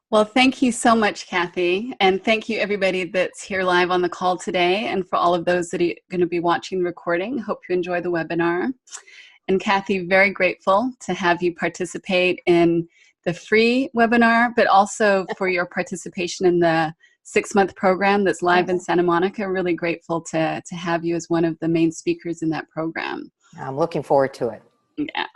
Well, thank you so much, Cathy. And thank you, everybody that's here live on the call today. And for all of those that are going to be watching the recording, hope you enjoy the webinar. And Cathy, very grateful to have you participate in the free webinar, but also for your participation in the 6-month program that's live in Santa Monica. Really grateful to have you as one of the main speakers in that program. I'm looking forward to it. Yeah.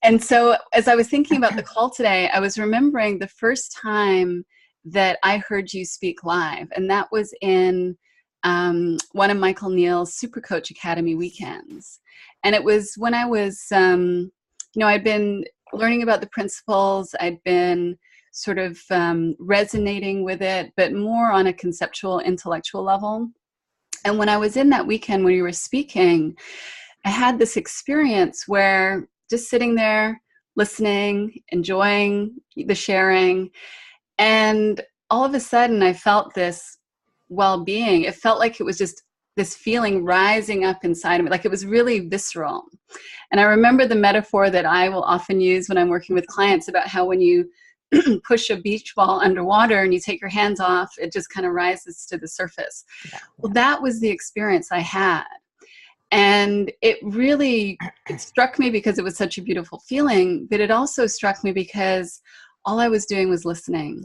And so as I was thinking about the call today, I was remembering the first time that I heard you speak live, and that was in one of Michael Neal's Super Coach Academy weekends. And it was when I was, I'd been learning about the principles, I'd been sort of resonating with it, but more on a conceptual, intellectual level. And when I was in that weekend when you were speaking, I had this experience where just sitting there, listening, enjoying the sharing, and all of a sudden I felt this well-being. It felt like it was just this feeling rising up inside of me, like it was really visceral. And I remember the metaphor that I will often use when I'm working with clients about how when you push a beach ball underwater and you take your hands off, it just kind of rises to the surface. Well, that was the experience I had. And it struck me because it was such a beautiful feeling, but it also struck me because all I was doing was listening.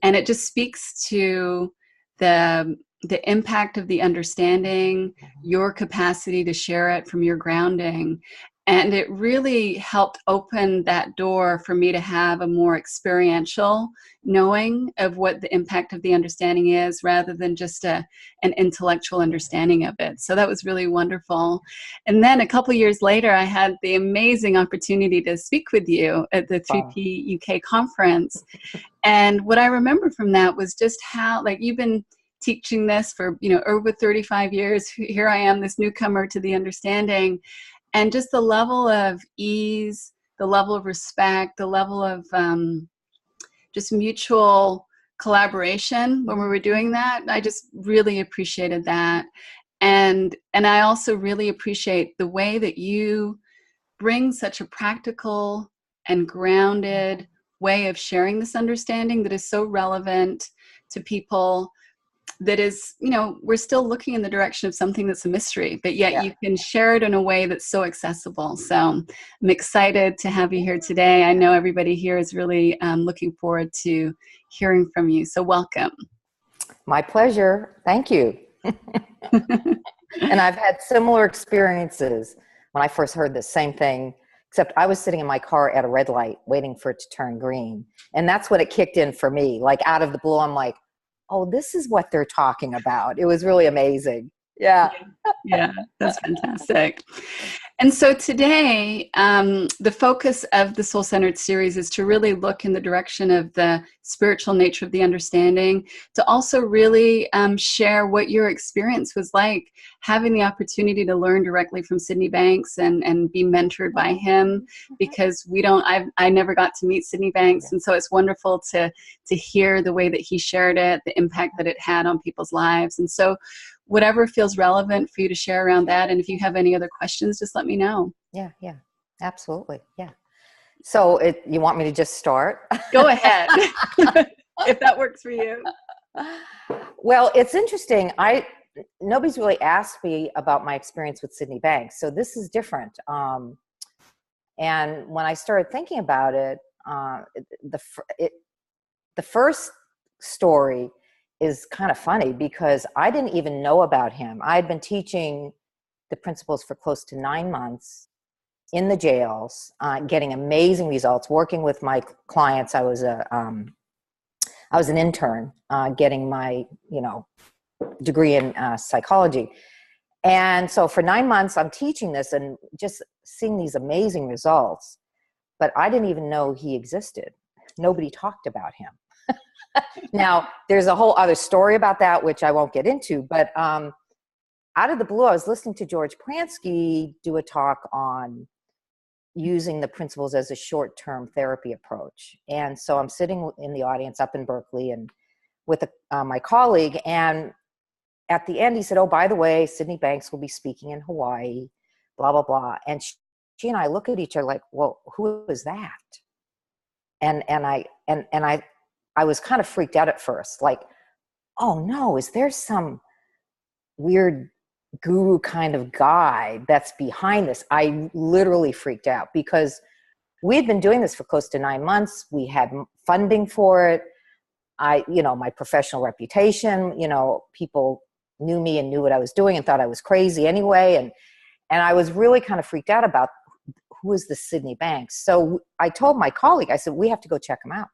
And it just speaks to the impact of the understanding, your capacity to share it from your grounding. And it really helped open that door for me to have a more experiential knowing of what the impact of the understanding is, rather than just an intellectual understanding of it. So that was really wonderful. And then a couple years later, I had the amazing opportunity to speak with you at the 3P UK conference. And what I remember from that was just how, like, you've been teaching this for, over 35 years. Here I am, this newcomer to the understanding. And just the level of ease, the level of respect, the level of just mutual collaboration when we were doing that, I just really appreciated that. And I also really appreciate the way that you bring such a practical and grounded way of sharing this understanding that is so relevant to people. That is, we're still looking in the direction of something that's a mystery, but yet you can share it in a way that's so accessible. So I'm excited to have you here today. I know everybody here is really looking forward to hearing from you. So welcome. My pleasure. Thank you. And I've had similar experiences when I first heard the same thing, except I was sitting in my car at a red light waiting for it to turn green. And that's when it kicked in for me. Like out of the blue, I'm like, oh, this is what they're talking about. It was really amazing. Yeah, that's fantastic. And so today, the focus of the Soul-Centered series is to really look in the direction of the spiritual nature of the understanding, to also really share what your experience was like having the opportunity to learn directly from Sydney Banks and be mentored by him, because I never got to meet Sydney Banks. And so it's wonderful to hear the way that he shared it, the impact that it had on people's lives. And so whatever feels relevant for you to share around that. And if you have any other questions, just let me know. Yeah, absolutely. Yeah. So you want me to just start? Go ahead. If that works for you. Well, it's interesting. Nobody's really asked me about my experience with Sydney Banks. So this is different. And when I started thinking about it, the first story is kind of funny because I didn't even know about him. I had been teaching the principles for close to 9 months in the jails, getting amazing results, working with my clients. I was an intern, getting my, degree in psychology. And so for 9 months, I'm teaching this and just seeing these amazing results, but I didn't even know he existed. Nobody talked about him. Now, there's a whole other story about that, which I won't get into, but out of the blue, I was listening to George Pransky do a talk on using the principles as a short-term therapy approach. And so I'm sitting in the audience up in Berkeley and with my colleague, and at the end he said, oh, by the way, Sydney Banks will be speaking in Hawaii, blah, blah, blah. And she and I look at each other like, well, who is that? And I I was kind of freaked out at first. Like, oh no, is there some weird guru kind of guy that's behind this? I literally freaked out because we had been doing this for close to 9 months. We had funding for it. My professional reputation, people knew me and knew what I was doing and thought I was crazy anyway. And I was really kind of freaked out about who is this Sydney Banks. So I told my colleague, I said, we have to go check him out.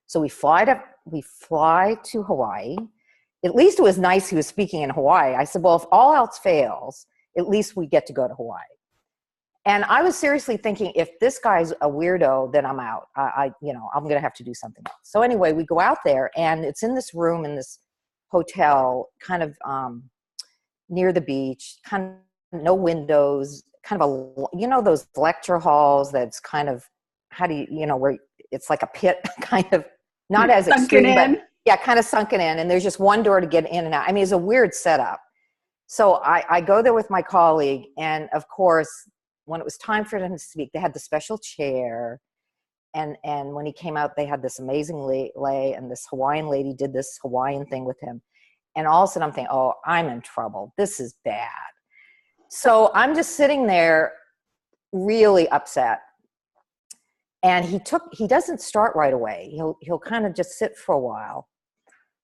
So we fly to Hawaii. At least it was nice he was speaking in Hawaii. I said, well, if all else fails, at least we get to go to Hawaii. And I was seriously thinking, if this guy's a weirdo, then I'm out. I'm going to have to do something else. So anyway, we go out there, and it's in this room in this hotel, kind of near the beach, kind of no windows, kind of those lecture halls that's kind of, where it's like a pit, kind of, not as extreme, but yeah, kind of sunken in. And there's just one door to get in and out. I mean, it's a weird setup. So I go there with my colleague, and of course, when it was time for him to speak, they had the special chair. And when he came out, they had this amazing lay, and this Hawaiian lady did this Hawaiian thing with him. And all of a sudden I'm thinking, oh, I'm in trouble. This is bad. So I'm just sitting there really upset. And he doesn't start right away. He'll kind of just sit for a while.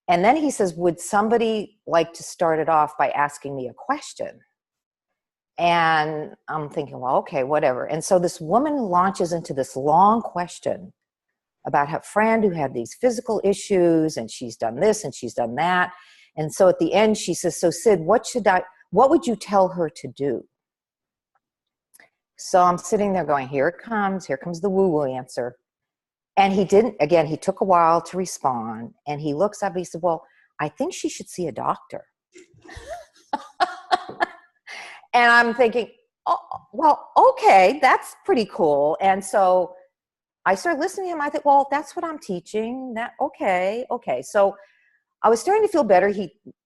And then he says, would somebody like to start it off by asking me a question? And I'm thinking, well, okay, whatever. And so this woman launches into this long question about her friend who had these physical issues, and she's done this and she's done that. And so at the end she says, so Sid, what would you tell her to do? So I'm sitting there going, here comes the woo-woo answer. And he took a while to respond, and he looks up, he said, well, I think she should see a doctor. And I'm thinking, oh, well, okay, that's pretty cool. And so I started listening to him. I thought, well, that's what I'm teaching. Okay. So I was starting to feel better.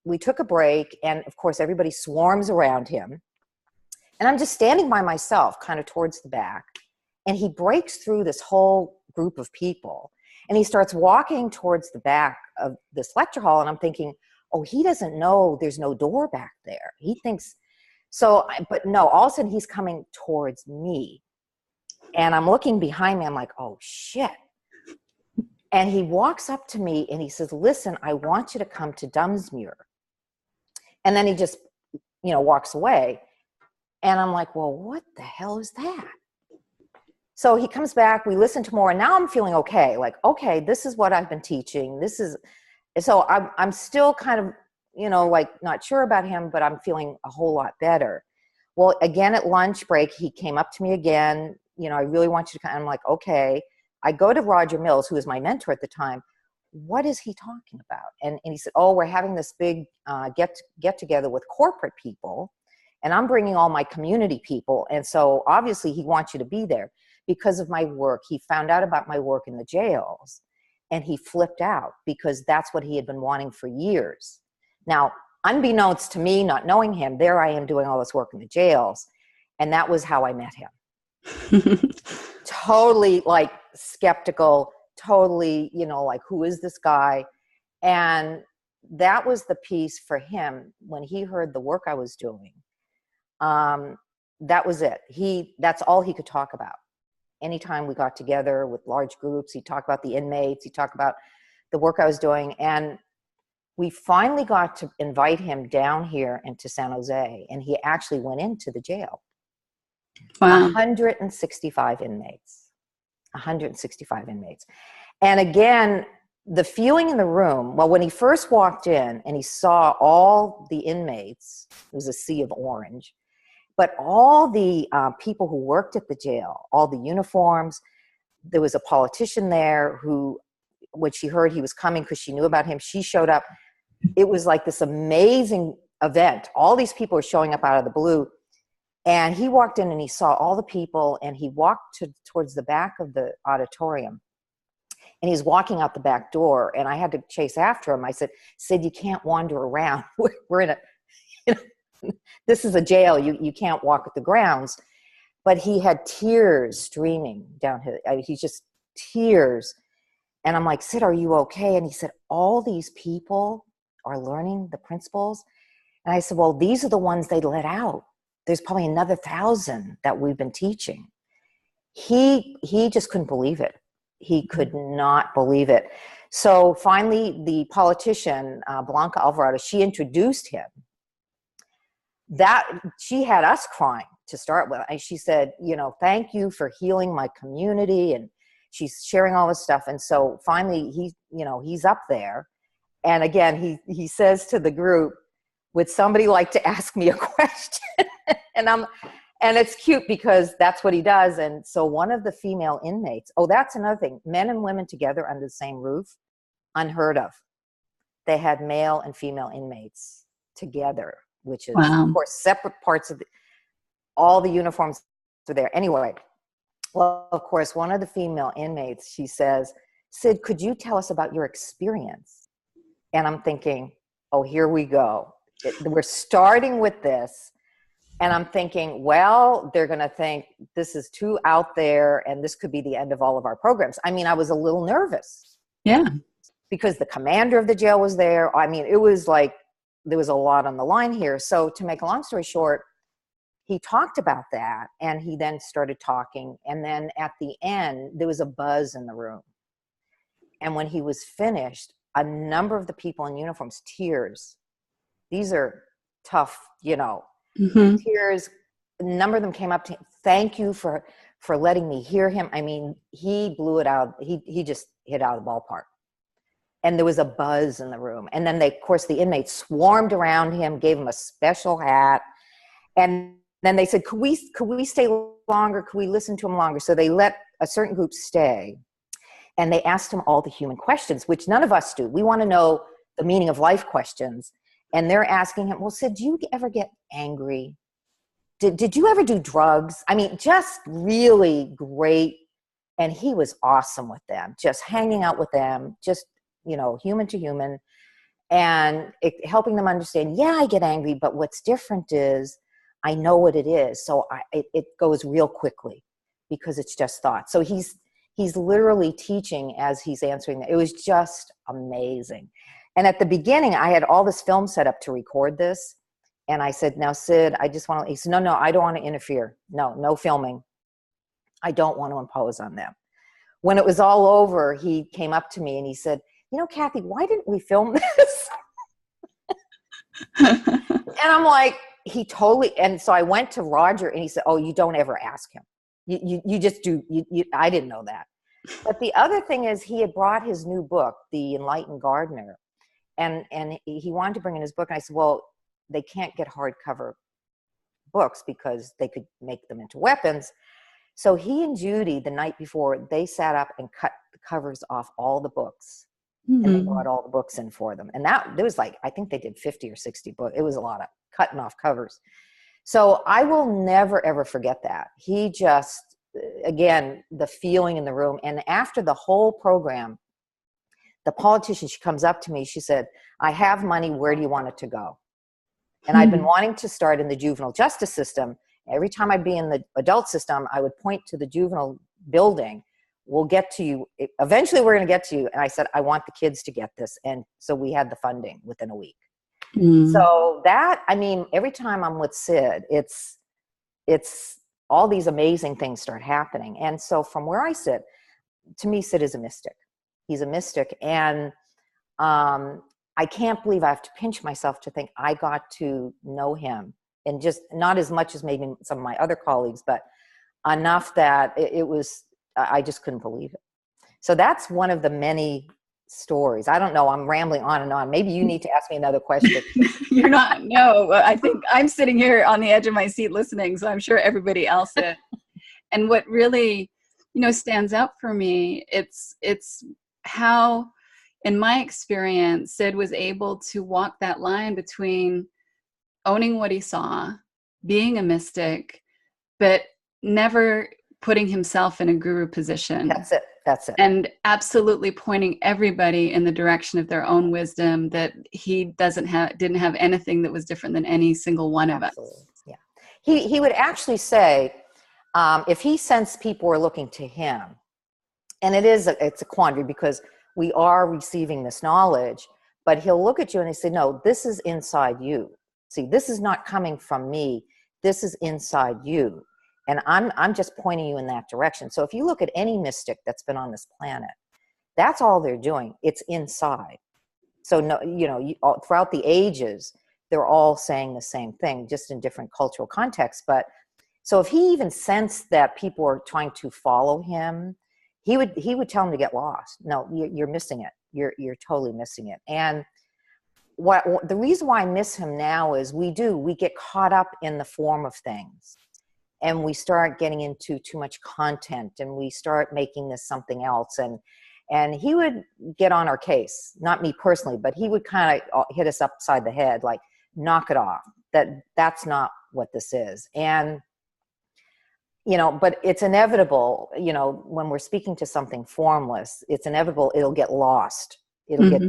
We took a break, and of course, everybody swarms around him. And I'm just standing by myself, kind of towards the back. And he breaks through this whole group of people, and he starts walking towards the back of this lecture hall. And I'm thinking, oh, he doesn't know there's no door back there. He thinks... but no, all of a sudden he's coming towards me, and I'm looking behind me. I'm like, oh shit. And he walks up to me and he says, listen, I want you to come to Dunsmuir. And then he just, walks away. And I'm like, well, what the hell is that? So he comes back, we listen to more, and now I'm feeling okay. Like, okay, this is what I've been teaching. So I'm still kind of, not sure about him, but I'm feeling a whole lot better. Well, again, at lunch break, he came up to me again. I really want you to come. I'm like, okay. I go to Roger Mills, who was my mentor at the time. What is he talking about? And he said, oh, we're having this big get together with corporate people, and I'm bringing all my community people. And so obviously he wants you to be there because of my work. He found out about my work in the jails, and he flipped out because that's what he had been wanting for years. Now, unbeknownst to me, not knowing him, there I am doing all this work in the jails. And that was how I met him. Totally skeptical, totally, who is this guy? And that was the piece for him when he heard the work I was doing. That was it. That's all he could talk about. Anytime we got together with large groups, he'd talk about the inmates, he'd talk about the work I was doing. And we finally got to invite him down here into San Jose, and he actually went into the jail. Wow. 165 inmates. 165 inmates. And again, the feeling in the room, well, when he first walked in and he saw all the inmates, it was a sea of orange, but all the people who worked at the jail, all the uniforms, there was a politician there who, when she heard he was coming because she knew about him, she showed up. It was like this amazing event. All these people were showing up out of the blue. And he walked in and he saw all the people, and he walked towards the back of the auditorium. And he's walking out the back door, and I had to chase after him. I said, Sid, you can't wander around. We're in this is a jail. You can't walk the grounds. But he had tears streaming down his, he's just tears. And I'm like, Sid, are you okay? And he said, all these people are learning the principles. And I said, well, these are the ones they let out. There's probably another 1,000 that we've been teaching. He just couldn't believe it. He could not believe it. So finally, the politician, Blanca Alvarado, she introduced him. That she had us crying to start with. And she said, thank you for healing my community. And she's sharing all this stuff. And so finally he's up there. And again, he says to the group, would somebody like to ask me a question? And it's cute because that's what he does. And so one of the female inmates, that's another thing, men and women together under the same roof, unheard of. They had male and female inmates together, which is, of course, separate parts of all the uniforms were there. Anyway, well, of course, one of the female inmates, she says, Sid, could you tell us about your experience? And I'm thinking, oh, here we go. We're starting with this. And I'm thinking, well, they're going to think this is too out there and this could be the end of all of our programs. I mean, I was a little nervous. Yeah. Because the commander of the jail was there. I mean, it was like there was a lot on the line here. So to make a long story short, he talked about that and he then started talking. And then at the end, there was a buzz in the room. And when he was finished, a number of the people in uniforms, tears. These are tough, tears. A number of them came up to him. Thank you for letting me hear him. I mean, he blew it out. He just hit out of the ballpark. And there was a buzz in the room. And then of course, the inmates swarmed around him, gave him a special hat. And then they said, could we stay longer? Could we listen to him longer? So they let a certain group stay. And they asked him all the human questions, which none of us do. We want to know the meaning of life questions. And they're asking him, well, Sid, do you ever get angry? Did you ever do drugs? I mean, just really great. And he was awesome with them, just hanging out with them, just, human to human. And helping them understand, yeah, I get angry, but what's different is I know what it is. So it goes real quickly because it's just thought. So he's literally teaching as he's answering. It was just amazing. And at the beginning, I had all this film set up to record this. And I said, now, Sid, I just want to, he said, no, I don't want to interfere. No filming. I don't want to impose on them. When it was all over, he came up to me and he said, Cathy, why didn't we film this? And I'm like, and so I went to Roger and he said, oh, you don't ever ask him. You just do. I didn't know that. But the other thing is he had brought his new book, The Enlightened Gardener. And he wanted to bring in his book. And I said, well, they can't get hardcover books because they could make them into weapons. So he and Judy, the night before, they sat up and cut the covers off all the books. Mm-hmm. And they brought all the books in for them. And there was I think they did 50 or 60 books. It was a lot of cutting off covers. So I will never, ever forget that. He just, again, the feeling in the room. And after the whole program, the politician, she comes up to me. She said, I have money. Where do you want it to go? And I'd been wanting to start in the juvenile justice system. Every time I'd be in the adult system, I would point to the juvenile building. We'll get to you. Eventually, we're going to get to you. And I said, I want the kids to get this. And so we had the funding within a week. So that, I mean, every time I'm with Sid, it's all these amazing things start happening. And so from where I sit, to me, Sid is a mystic. He's a mystic. And I can't believe I have to pinch myself to think I got to know him. And just not as much as maybe some of my other colleagues, but enough that I just couldn't believe it. So that's one of the many stories. I don't know. I'm rambling on and on. Maybe you need to ask me another question. You're not. No, I think I'm sitting here on the edge of my seat listening. So I'm sure everybody else is. And what really, stands out for me, it's how, in my experience, Sid was able to walk that line between owning what he saw, being a mystic, but never putting himself in a guru position. That's it. And absolutely pointing everybody in the direction of their own wisdom, that he didn't have anything that was different than any single one of us. Yeah. He would actually say, if he sensed people were looking to him, and it's a quandary because we are receiving this knowledge, but he'll look at you and he say, no, this is inside you. See, this is not coming from me. This is inside you. And I'm just pointing you in that direction. So if you look at any mystic that's been on this planet, that's all they're doing. It's inside. So, no, throughout the ages, they're all saying the same thing, just in different cultural contexts. But so if he even sensed that people are trying to follow him, he would tell them to get lost. No, you're missing it. You're totally missing it. And the reason why I miss him now is we get caught up in the form of things, and we start getting into too much content, and we start making this something else. And he would get on our case, not me personally, but he would kind of hit us upside the head, like, knock it off. That's not what this is. And, but it's inevitable, when we're speaking to something formless, it's inevitable it'll get lost. It'll get,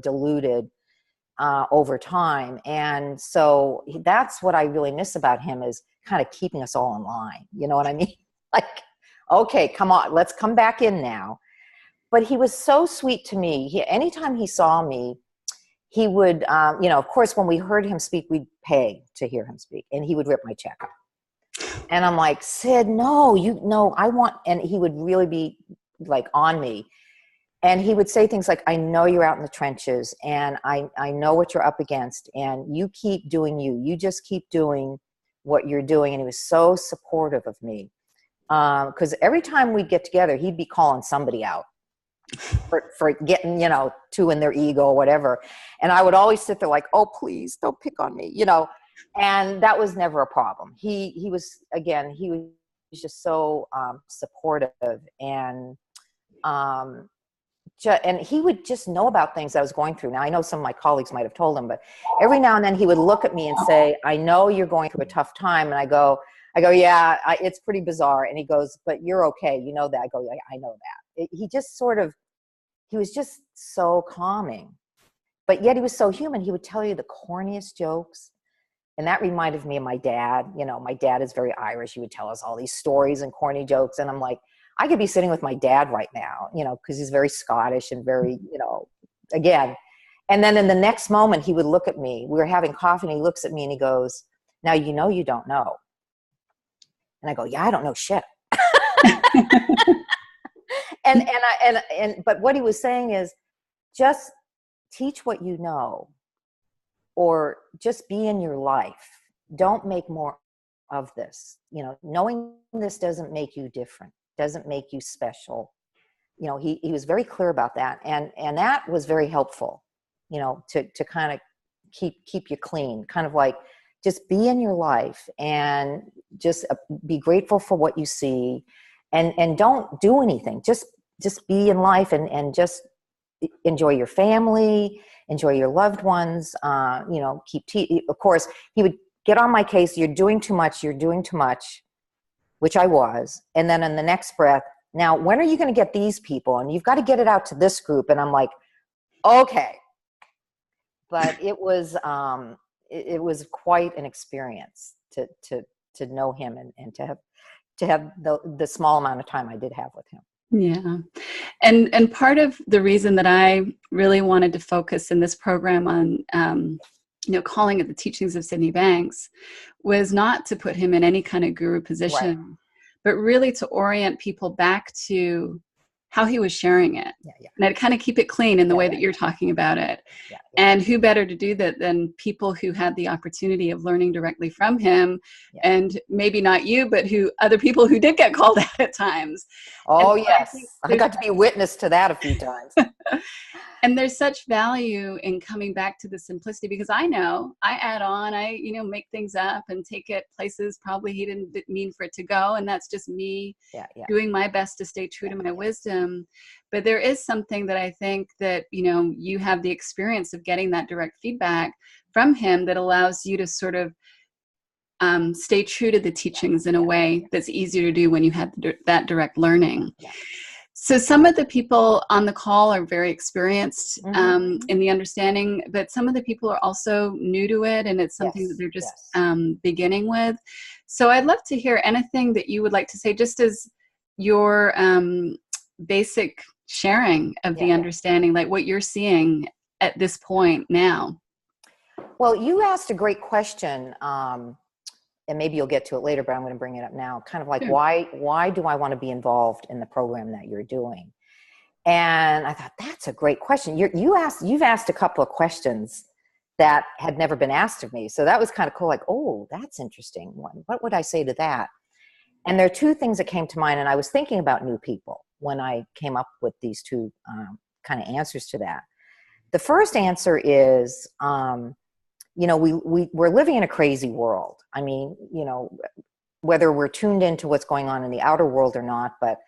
diluted over time. And so that's what I really miss about him, is kind of keeping us all in line. You know what I mean? Like, okay, come on, let's come back in now. But he was so sweet to me. Anytime he saw me, he would, of course, when we heard him speak, we'd pay to hear him speak, and he would rip my check off. And I'm like, Sid, no, I want, and he would really be like on me. And he would say things like, I know you're out in the trenches, and I know what you're up against, and you keep doing you. You just keep doing what you're doing. And he was so supportive of me. Because every time we'd get together, he'd be calling somebody out for getting, too in their ego or whatever. And I would always sit there like, oh, please don't pick on me, and that was never a problem. He was just so supportive, and and he would just know about things I was going through. Now, I know some of my colleagues might have told him, but every now and then he would look at me and say, I know you're going through a tough time. And I go, yeah, it's pretty bizarre. And he goes, but you're okay. You know that. I go, I know that. He was just so calming, but yet he was so human. He would tell you the corniest jokes. And that reminded me of my dad. My dad is very Irish. He would tell us all these stories and corny jokes. And I'm like, I could be sitting with my dad right now, because he's very Scottish and very, again. And then in the next moment, he would look at me. We were having coffee, and he looks at me and he goes, now, you don't know. And I go, yeah, I don't know shit. But what he was saying is, just teach what you know, or just be in your life. Don't make more of this. Knowing this doesn't make you different, doesn't make you special. He was very clear about that. And that was very helpful, to kind of keep you clean, kind of like, just be in your life and just be grateful for what you see, and don't do anything. Just be in life, and just enjoy your family, enjoy your loved ones. Of course, he would get on my case. You're doing too much, which I was. And then in the next breath, now, when are you going to get these people? And you've got to get it out to this group. And I'm like, okay. But it was quite an experience to know him, and to have the small amount of time I did have with him. Yeah. And part of the reason that I really wanted to focus in this program on, calling it the teachings of Sydney Banks, was not to put him in any kind of guru position, right, but really to orient people back to how he was sharing it. Yeah. And I'd kind of keep it clean in the way that you're talking about it. Yeah. And who better to do that than people who had the opportunity of learning directly from him, and maybe not you, but other people who did get called out at times. Oh, yes. I got to be witness to that a few times. And there's such value in coming back to the simplicity, because I know I add on, I make things up and take it places probably he didn't mean for it to go. And that's just me doing my best to stay true to my wisdom. But there is something that I think that, you have the experience of getting that direct feedback from him that allows you to sort of stay true to the teachings in a way that's easier to do when you have that direct learning. Yeah. So some of the people on the call are very experienced in the understanding, but some of the people are also new to it, and it's something that they're just beginning with. So I'd love to hear anything that you would like to say, just as your basic sharing of the Yeah. understanding, like what you're seeing at this point now. Well, you asked a great question, and maybe you'll get to it later, but I'm going to bring it up now. Kind of like, Sure. why do I want to be involved in the program that you're doing? And I thought, that's a great question. You've asked a couple of questions that had never been asked of me. So that was kind of cool. Like, oh, that's interesting. What would I say to that? And there are two things that came to mind. And I was thinking about new people when I came up with these two kind of answers to that. The first answer is, we're living in a crazy world. I mean, whether we're tuned into what's going on in the outer world or not, but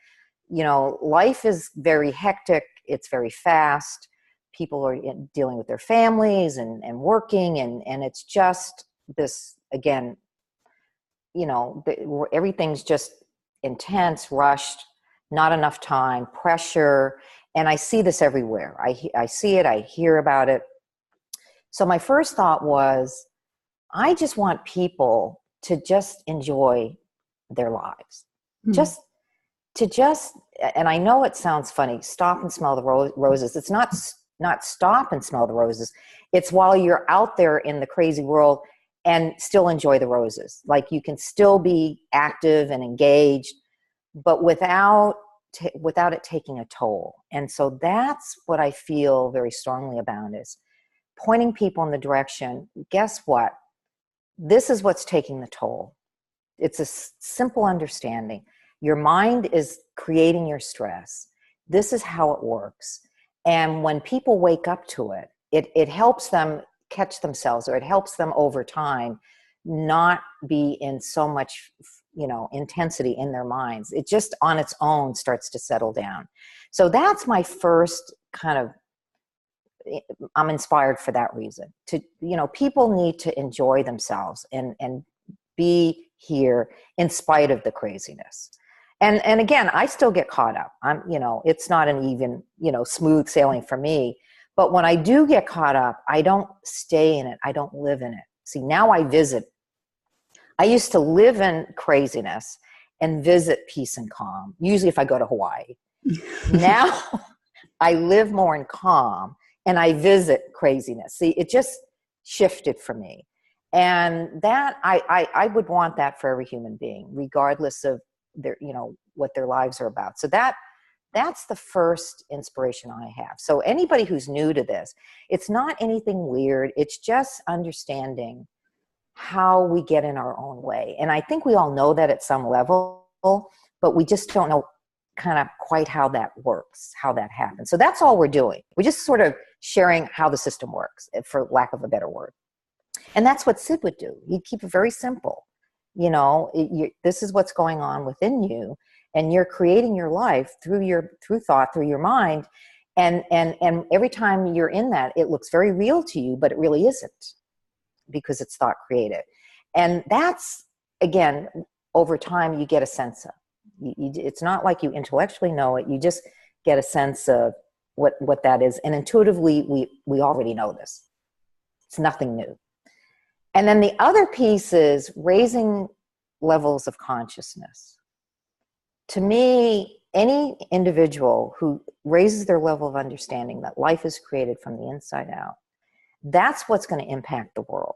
life is very hectic. It's very fast. People are dealing with their families and working. And it's just this, again, everything's just intense, rushed, not enough time, pressure. And I see this everywhere. I see it. I hear about it. So my first thought was, I just want people to just enjoy their lives. Mm. And I know it sounds funny, stop and smell the roses. It's not stop and smell the roses. It's while you're out there in the crazy world and still enjoy the roses. Like you can still be active and engaged, but without it taking a toll. And so that's what I feel very strongly about, is pointing people in the direction. Guess what? This is what's taking the toll. It's a simple understanding. Your mind is creating your stress. This is how it works. And when people wake up to it, it helps them catch themselves, or it helps them over time not be in so much, intensity in their minds. It just on its own starts to settle down. So that's my first kind of, I'm inspired for that reason. People need to enjoy themselves and be here in spite of the craziness. And again, I still get caught up. It's not an even, smooth sailing for me. But when I do get caught up, I don't stay in it. I don't live in it. See, now I visit. I used to live in craziness and visit peace and calm, usually if I go to Hawaii. Now I live more in calm and I visit craziness. See, it just shifted for me. And that I would want that for every human being, regardless of their, what their lives are about. So that's the first inspiration I have. So anybody who's new to this, it's not anything weird. It's just understanding how we get in our own way. And I think we all know that at some level, but we just don't know kind of quite how that works, how that happens. So that's all we're doing. We're just sort of sharing how the system works, for lack of a better word. And that's what Sid would do. He'd keep it very simple. This is what's going on within you, and you're creating your life through thought, through your mind. And every time you're in that, it looks very real to you, but it really isn't, because it's thought created. And that's, again, over time, you get a sense of. It's not like you intellectually know it. You just get a sense of what that is. And intuitively, we already know this. It's nothing new. And then the other piece is raising levels of consciousness. To me, any individual who raises their level of understanding that life is created from the inside out, that's what's going to impact the world.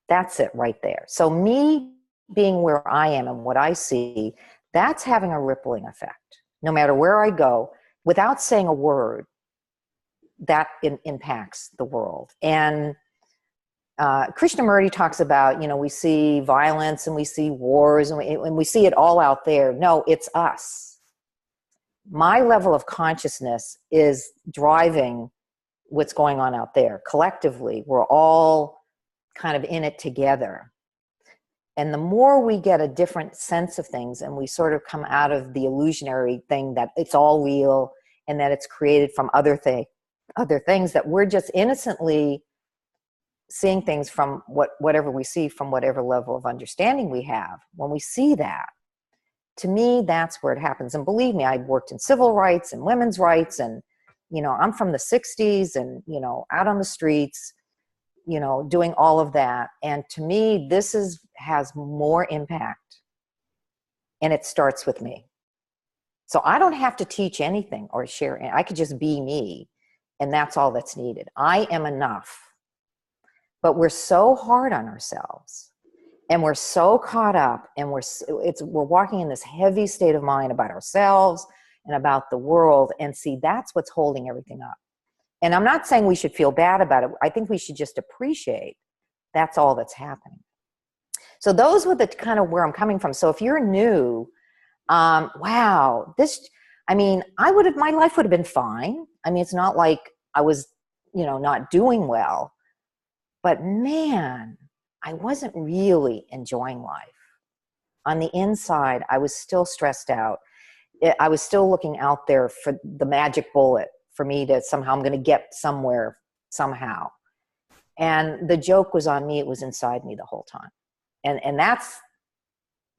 That's it right there. So me being where I am and what I see, that's having a rippling effect. No matter where I go, without saying a word, that impacts the world. And Krishnamurti talks about, we see violence and we see wars and we see it all out there. No, it's us. My level of consciousness is driving what's going on out there. Collectively, we're all kind of in it together. And the more we get a different sense of things and we sort of come out of the illusionary thing that it's all real and that it's created from other things, that we're just innocently seeing things from whatever we see, from whatever level of understanding we have. When we see that, to me, that's where it happens. And believe me, I worked in civil rights and women's rights, and I'm from the 60s and out on the streets, doing all of that. And to me, this has more impact, and it starts with me. So I don't have to teach anything or share. I could just be me, and that's all that's needed. I am enough. But we're so hard on ourselves, and we're so caught up, and we're walking in this heavy state of mind about ourselves and about the world. And see, that's what's holding everything up. And I'm not saying we should feel bad about it. I think we should just appreciate that's all that's happening. So those were the kind of where I'm coming from. So if you're new, wow, my life would have been fine. I mean, it's not like I was, not doing well, but man, I wasn't really enjoying life. On the inside, I was still stressed out. I was still looking out there for the magic bullet for me to somehow, I'm going to get somewhere somehow. And the joke was on me. It was inside me the whole time. And that's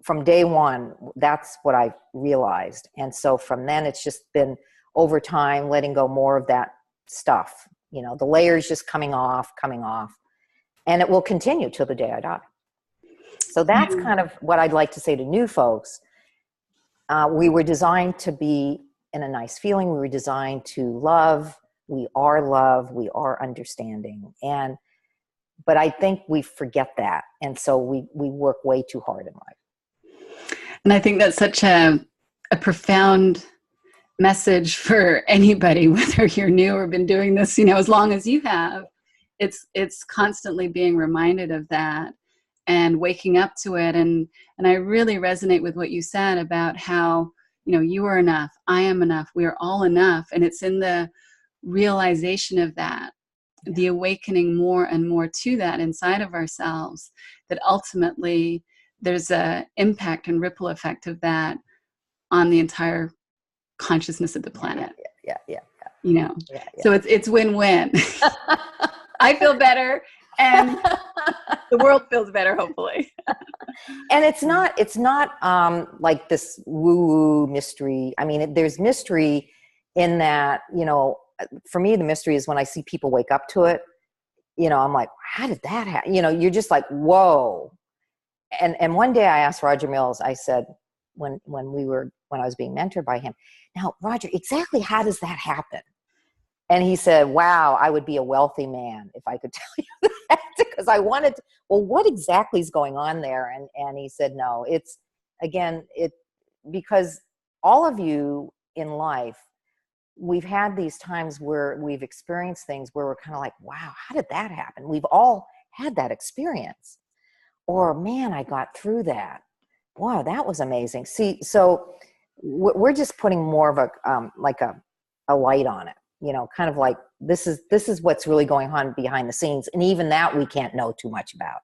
from day one, that's what I realized. And so from then it's just been over time, letting go more of that stuff, the layers just coming off, and it will continue till the day I die. So that's kind of what I'd like to say to new folks. We were designed to be in a nice feeling. We were designed to love. We are understanding. But I think we forget that. And so we work way too hard in life. And I think that's such a profound message for anybody, whether you're new or been doing this, as long as you have. It's constantly being reminded of that and waking up to it. And I really resonate with what you said about how, you are enough, I am enough, we are all enough. And it's in the realization of that, the awakening more and more to that inside of ourselves, that ultimately there's a impact and ripple effect of that on the entire consciousness of the planet. Yeah. So it's win-win. I feel better, and the world feels better, hopefully. And it's not like this woo-woo mystery. I mean, there's mystery in that, for me, the mystery is when I see people wake up to it, I'm like, how did that happen? You're just like, whoa. And one day I asked Roger Mills, I said, when I was being mentored by him, now, Roger, exactly how does that happen? And he said, wow, I would be a wealthy man if I could tell you that, because I wanted to, well, what exactly is going on there? And he said, no, it's, again, because all of you in life, we've had these times where we've experienced things where we're kind of like, wow, how did that happen? We've all had that experience. Or, man, I got through that. Wow, that was amazing. See, so we're just putting more of a light on it. Kind of like this is what's really going on behind the scenes, and even that we can't know too much about.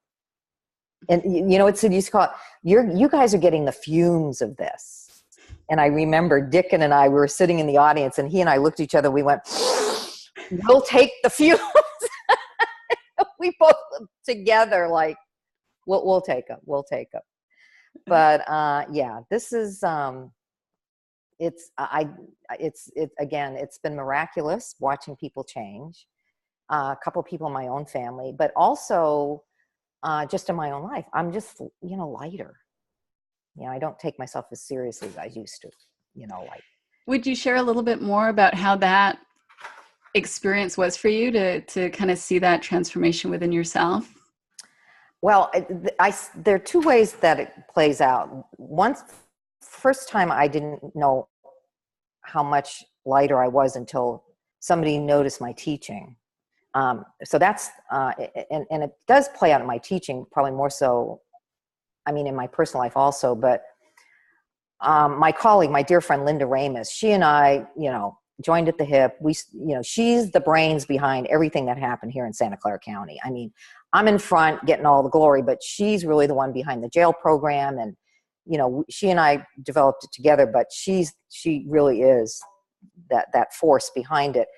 And it's used to call it, you guys are getting the fumes of this. And I remember Dickon and I were sitting in the audience, and he and I looked at each other. We went, "We'll take the fumes." We both looked together like, "We'll take them. We'll take them." But this is. It's been miraculous watching people change. A couple of people in my own family, but also just in my own life. I'm just, lighter. I don't take myself as seriously as I used to, Would you share a little bit more about how that experience was for you to kind of see that transformation within yourself? Well, there are two ways that it plays out. First time I didn't know how much lighter I was until somebody noticed my teaching. So that's, and it does play out in my teaching, probably more so, in my personal life also, but my colleague, my dear friend, Linda Ramus, she and I, joined at the hip. She's the brains behind everything that happened here in Santa Clara County. I'm in front getting all the glory, but she's really the one behind the jail program. And, she and I developed it together, but she really is that force behind it.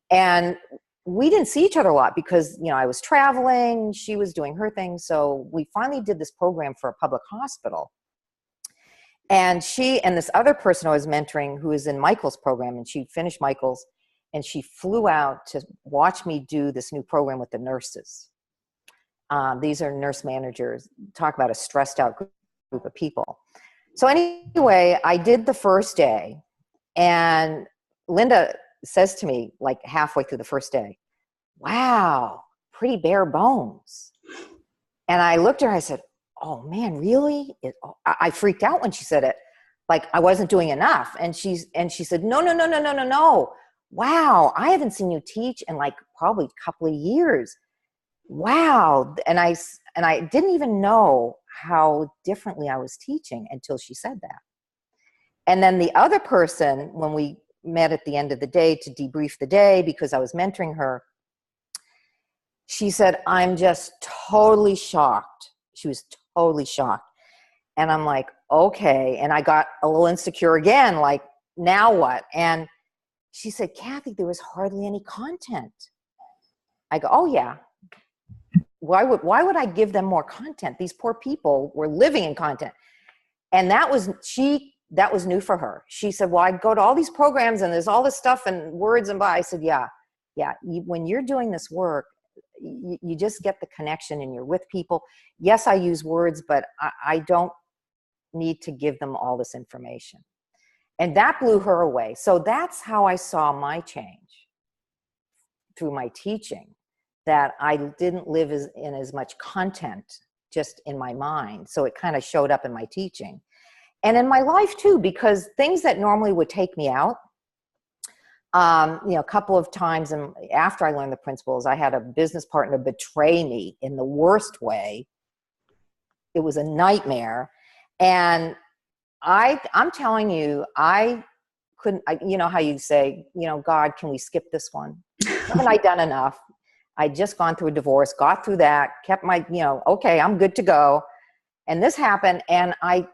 And we didn't see each other a lot because, I was traveling, she was doing her thing. So we finally did this program for a public hospital. And she and this other person I was mentoring who is in Michael's program, and she finished Michael's, and she flew out to watch me do this new program with the nurses. These are nurse managers. Talk about a stressed out group of people. So anyway, I did the first day, And Linda says to me, like halfway through the first day, wow, pretty bare bones. And I looked at her, I said, oh man, really? I freaked out when she said it. Like I wasn't doing enough. And she said, no. Wow, I haven't seen you teach in like probably a couple of years. Wow. And I didn't even know how differently I was teaching until she said that. And then the other person, when we met at the end of the day to debrief the day, because I was mentoring her, she said, I'm just totally shocked. She was totally shocked. And I'm like, okay. And I got a little insecure again, like, now what? And she said, Cathy, there was hardly any content. I go, oh yeah. Why would I give them more content? These poor people were living in content. And that was new for her. She said, well, I go to all these programs and there's all this stuff and words and blah. I said, yeah. When you're doing this work, you just get the connection and you're with people. Yes, I use words, but I don't need to give them all this information. And that blew her away. So that's how I saw my change through my teaching, that I didn't live in as much content just in my mind. So it kind of showed up in my teaching. And in my life too, because things that normally would take me out, a couple of times after I learned the principles, I had a business partner betray me in the worst way. It was a nightmare. And I'm telling you, I couldn't, you know how you say, God, can we skip this one? Haven't I done enough? I'd just gone through a divorce, got through that, kept my, okay, I'm good to go. And this happened. And I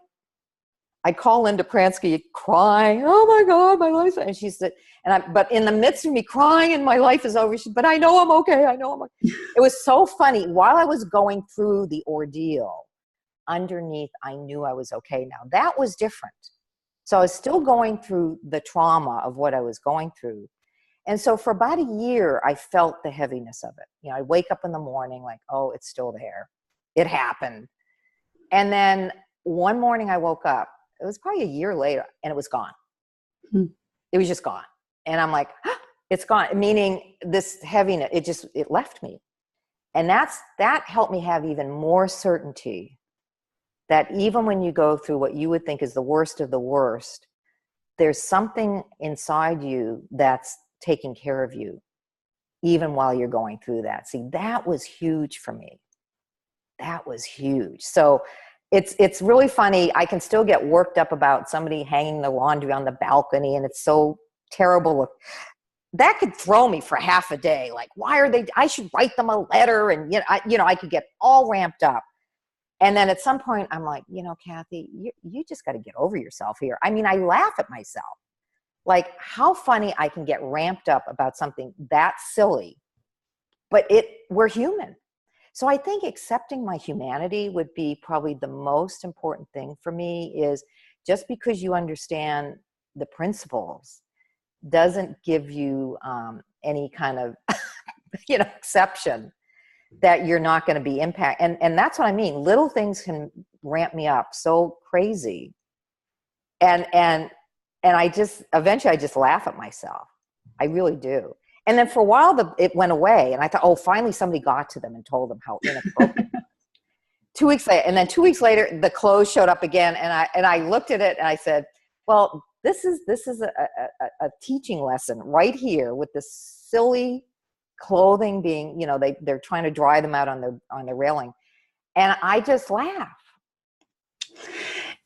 call Linda Pransky crying, oh my God, my life. And she said, but in the midst of me crying and my life is over, she said, but I know I'm okay. I know I'm okay. It was so funny. While I was going through the ordeal, underneath, I knew I was okay now. That was different. So I was still going through the trauma of what I was going through. And so for about a year, I felt the heaviness of it. I wake up in the morning like, oh, it's still there. It happened. And then one morning I woke up, it was probably a year later, and it was gone. It was just gone. And I'm like, it's gone. Meaning this heaviness, it left me. And that helped me have even more certainty that even when you go through what you would think is the worst of the worst, there's something inside you that's taking care of you, even while you're going through that. See, that was huge for me. That was huge. So it's really funny. I can still get worked up about somebody hanging the laundry on the balcony, and it's so terrible. That could throw me for half a day. Like, why are they? I should write them a letter, and I could get all ramped up. And then at some point, I'm like, Cathy, you just got to get over yourself here. I mean, I laugh at myself. Like, how funny I can get ramped up about something that silly, but we're human. So I think accepting my humanity would be probably the most important thing for me. Is just because you understand the principles doesn't give you any kind of exception that you're not going to be impacted. And that's what I mean. Little things can ramp me up so crazy. And eventually I just laugh at myself. I really do. And then for a while it went away, and I thought, oh, finally somebody got to them and told them how inappropriate it was. 2 weeks later, and then 2 weeks later, the clothes showed up again, and I looked at it and I said, well, this is a teaching lesson right here with this silly clothing being, they're trying to dry them out on the railing, and I just laugh.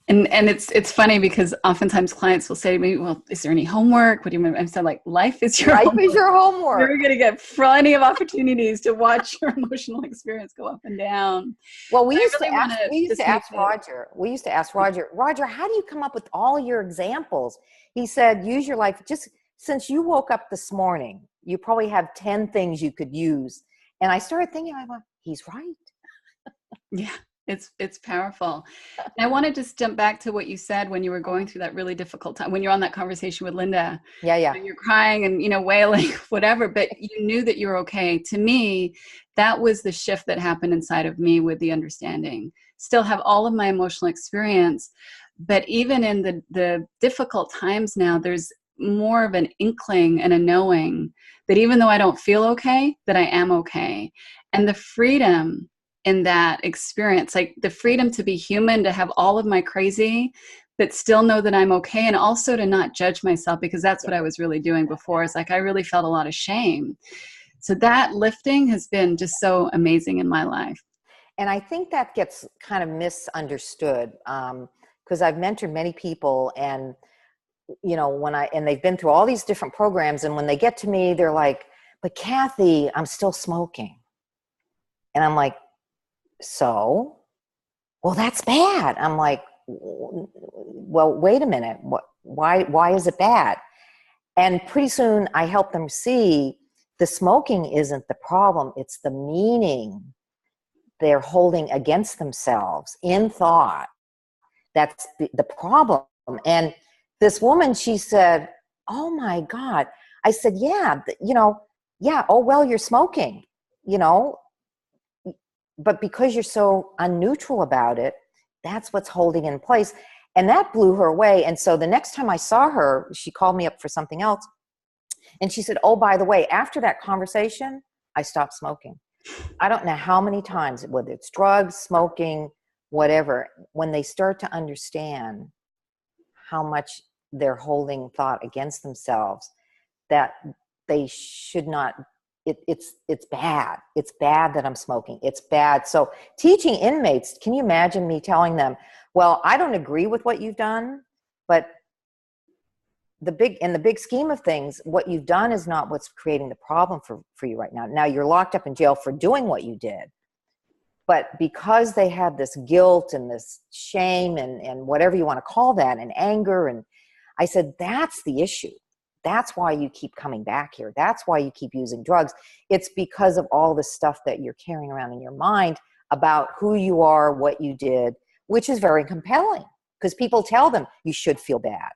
And it's funny because oftentimes clients will say to me, well, is there any homework? What do you mean? I said, like, life is your homework. You're going to get plenty of opportunities to watch your emotional experience go up and down. Well, we used to ask Roger, Roger, how do you come up with all your examples? He said, use your life. Just since you woke up this morning, you probably have 10 things you could use. And I started thinking, I thought, he's right. Yeah. It's powerful. And I want to just jump back to what you said when you were going through that really difficult time, when you're on that conversation with Linda. Yeah. And you're crying and, wailing, whatever, but you knew that you were okay. To me, that was the shift that happened inside of me with the understanding. Still have all of my emotional experience, but even in the difficult times now, there's more of an inkling and a knowing that even though I don't feel okay, that I am okay. And the freedom in that experience, like the freedom to be human, to have all of my crazy, but still know that I'm okay. And also to not judge myself, because that's what I was really doing before. It's like I really felt a lot of shame. So that lifting has been just so amazing in my life. And I think that gets kind of misunderstood, because I've mentored many people, and and they've been through all these different programs, and when they get to me, they're like, "But Cathy, I'm still smoking," and I'm like, "So, well, that's bad." I'm like, "Well, wait a minute. Why is it bad?" And pretty soon, I help them see the smoking isn't the problem; it's the meaning they're holding against themselves in thought. That's the problem. And this woman, she said, "Oh my God." I said, "Yeah, yeah, oh, well, you're smoking, you know, but because you're so unneutral about it, that's what's holding in place." And that blew her away. And so the next time I saw her, she called me up for something else. And she said, "Oh, by the way, after that conversation, I stopped smoking." I don't know how many times, whether it's drugs, smoking, whatever, when they start to understand how much they're holding thought against themselves, that they should not, it's bad. It's bad that I'm smoking. It's bad. So teaching inmates, can you imagine me telling them, "Well, I don't agree with what you've done, but in the big scheme of things, what you've done is not what's creating the problem for you right now. Now you're locked up in jail for doing what you did." But because they had this guilt and this shame and whatever you want to call that, and anger, and I said, that's the issue. That's why you keep coming back here. That's why you keep using drugs. It's because of all the stuff that you're carrying around in your mind about who you are, what you did, which is very compelling because people tell them you should feel bad.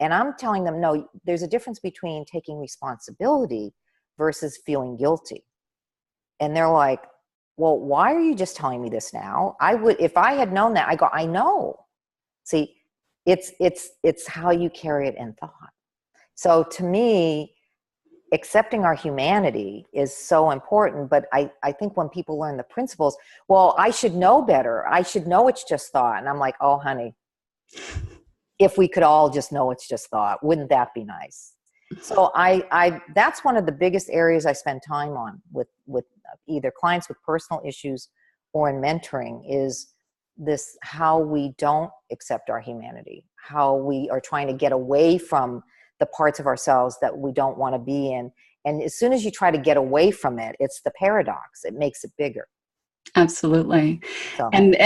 And I'm telling them, no, there's a difference between taking responsibility versus feeling guilty. And they're like, "Well, why are you just telling me this now? I would, if I had known that." I go, "I know." See, it's how you carry it in thought. So to me, accepting our humanity is so important. But I think when people learn the principles, "Well, I should know better. I should know it's just thought." And I'm like, "Oh, honey, if we could all just know it's just thought, wouldn't that be nice?" So I that's one of the biggest areas I spend time on with either clients with personal issues or in mentoring, is this, how we don't accept our humanity, how we are trying to get away from the parts of ourselves that we don't want to be in. And as soon as you try to get away from it, it's the paradox. It makes it bigger. Absolutely. So, And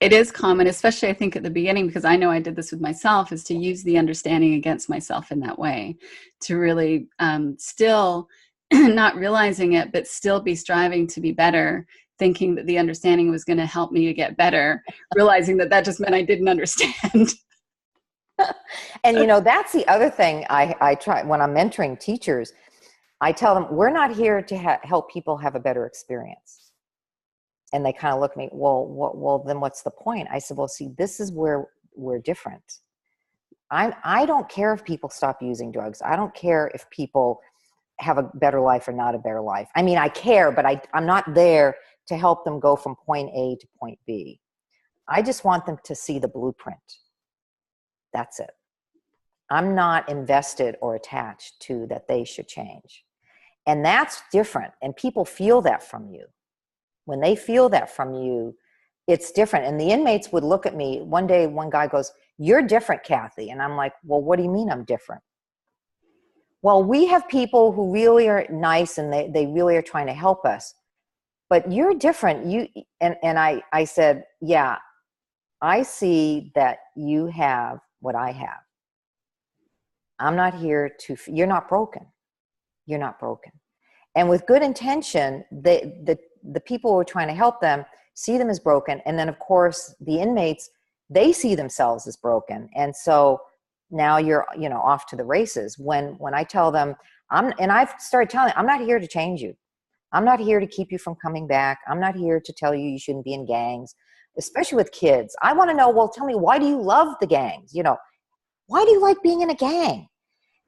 it is common, especially I think at the beginning, because I know I did this with myself, is to use the understanding against myself in that way, to really still not realizing it, but still be striving to be better, thinking that the understanding was going to help me to get better, realizing that that just meant I didn't understand. and that's the other thing I try when I'm mentoring teachers. I tell them, we're not here to help people have a better experience. And they kind of look at me, well, then what's the point? I said, well, see, this is where we're different. I don't care if people stop using drugs. I don't care if people have a better life or not a better life. I mean, I care, but I'm not there to help them go from point A to point B. I just want them to see the blueprint. That's it. I'm not invested or attached to that they should change. And that's different. And people feel that from you. When they feel that from you, it's different. And the inmates would look at me. One day, one guy goes, "You're different, Cathy." And I'm like, "Well, what do you mean I'm different?" "Well, we have people who really are nice and they really are trying to help us. But you're different." And I said, "Yeah, I see that you have what I have. I'm not here you're not broken. You're not broken." And with good intention, the people who are trying to help them see them as broken. And then, of course, the inmates, they see themselves as broken. And so now you're, off to the races. When I tell them, I've started telling them, "I'm not here to change you. I'm not here to keep you from coming back. I'm not here to tell you shouldn't be in gangs," especially with kids. I want to know, well, tell me, why do you love the gangs? why do you like being in a gang?